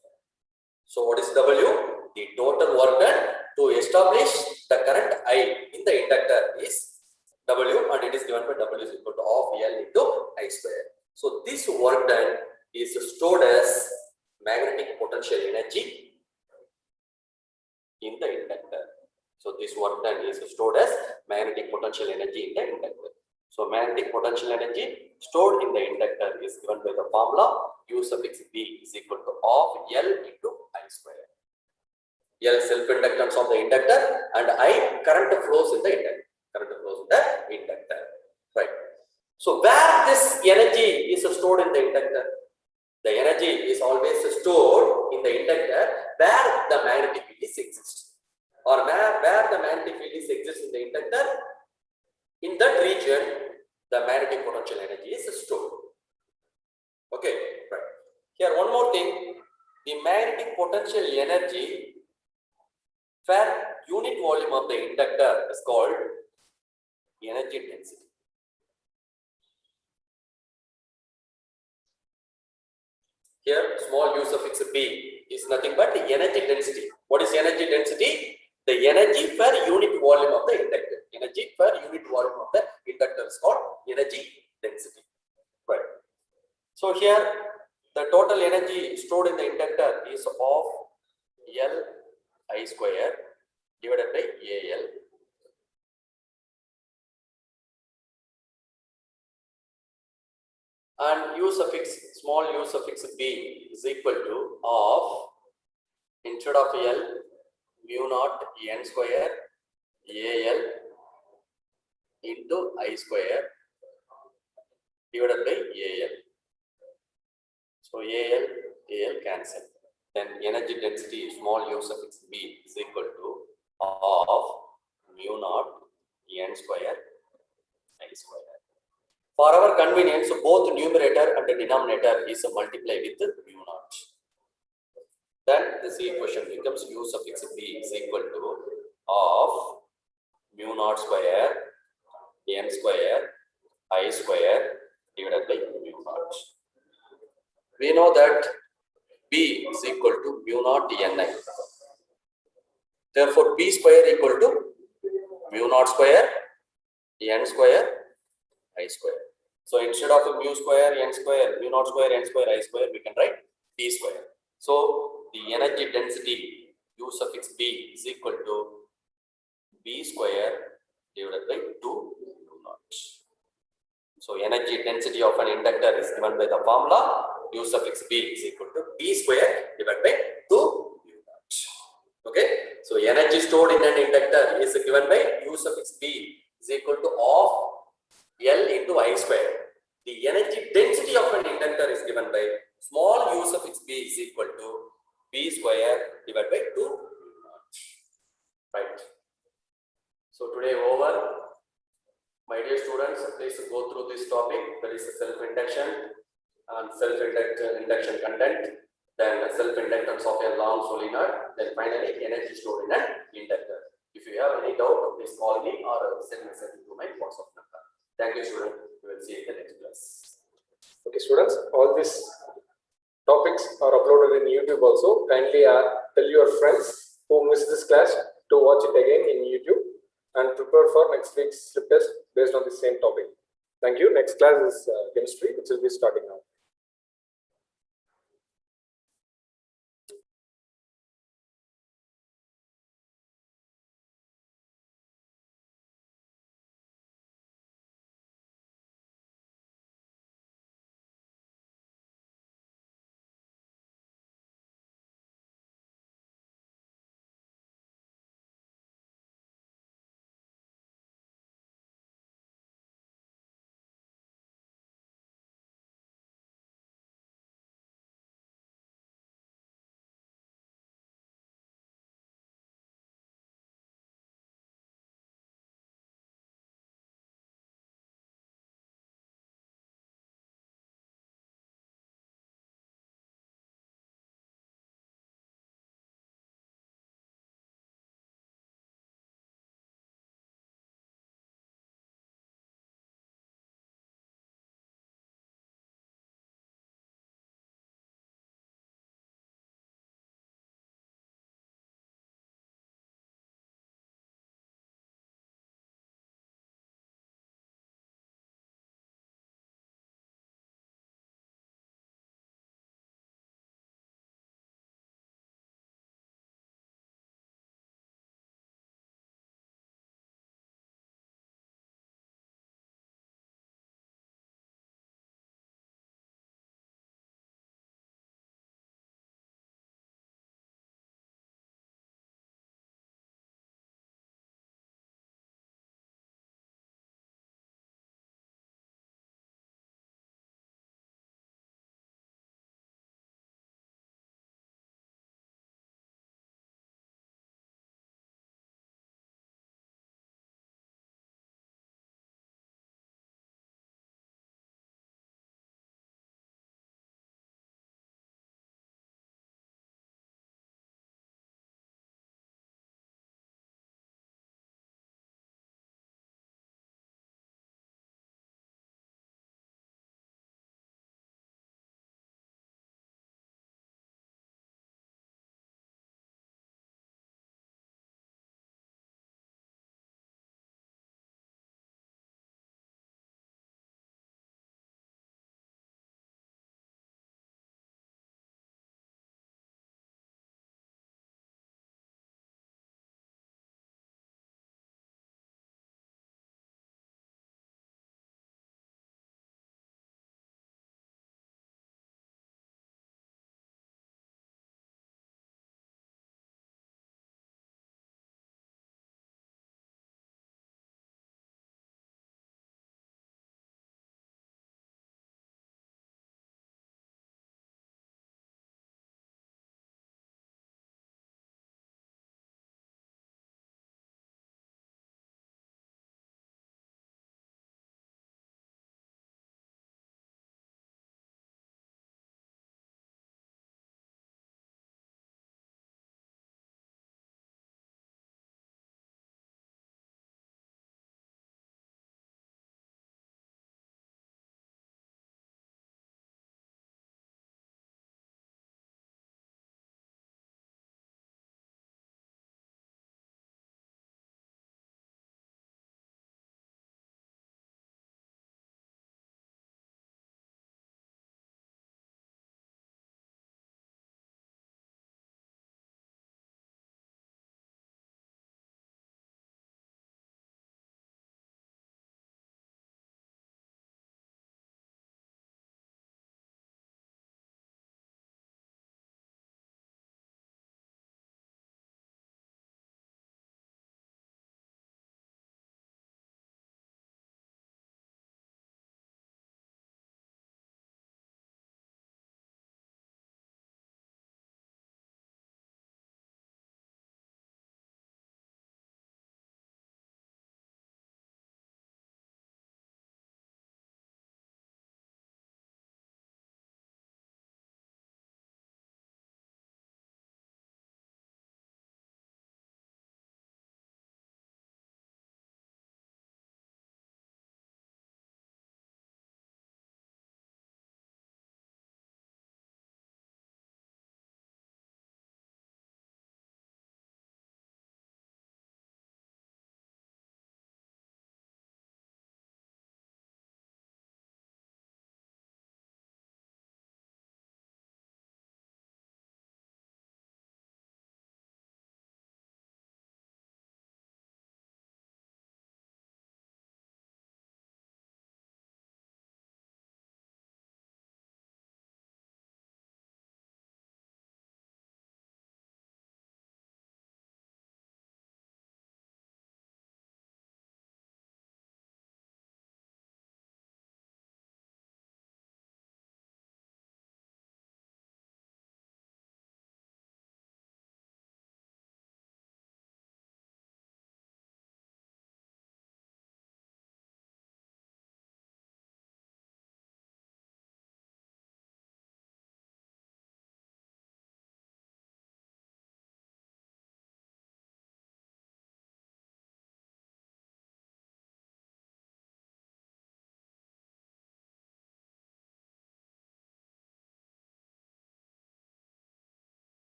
So what is W? The total work done to establish the current I in the inductor is W, and it is given by W is equal to of L into I square. So this work done is stored as magnetic potential energy in the inductor. So this work done is stored as magnetic potential energy in the inductor. So magnetic potential energy stored in the inductor is given by the formula U suffix B is equal to of L into I square. L self-inductance of the inductor and I current flows in the inductor. Right. So where this energy is stored in the inductor? The energy is always stored in the inductor where the magnetic field exists. Or where the magnetic field exists in the inductor, in that region, the magnetic potential energy is stored. Okay, right. Here, one more thing. The magnetic potential energy per unit volume of the inductor is called energy density. Here, small u suffix B is nothing but energy density. What is energy density? The energy per unit volume of the inductor. Energy per unit volume of the inductor is called energy density. Right. So here the total energy stored in the inductor is of L I square divided by AL. And u suffix, small u suffix B is equal to of, instead of L, mu naught N square AL into I square divided by AL. So AL cancel. Then energy density small u suffix B is equal to of mu naught N square I square. For our convenience, both numerator and the denominator is multiplied with mu naught. then this equation becomes u suffix b is equal to of mu naught square n square I square divided by mu naught. We know that b is equal to mu naught ni. Therefore, b square equal to mu naught square n square I square. So instead of mu square n square, mu naught square n square I square, we can write b square. So the energy density u suffix b is equal to b square divided by 2 mu naught. So energy density of an inductor is given by the formula u suffix b is equal to b square divided by 2 mu naught. Okay. So energy stored in an inductor is given by u suffix b is equal to of L into I square. The energy density of an inductor is given by small u suffix b is equal to b square divided by 2 mu naught. Right. So today over. My dear students, please go through this topic. There is a self-induction and self-induction content, then self-inductance of a long solenoid, then finally energy stored in an inductor. If you have any doubt, please call me or send message to my WhatsApp number. Thank you, students. We will see you in the next class. Okay, students, all these topics are uploaded in YouTube also. Kindly tell your friends who missed this class to watch it again in YouTube and prepare for next week's slip test based on the same topic. Thank you. Next class is chemistry, which will be starting now.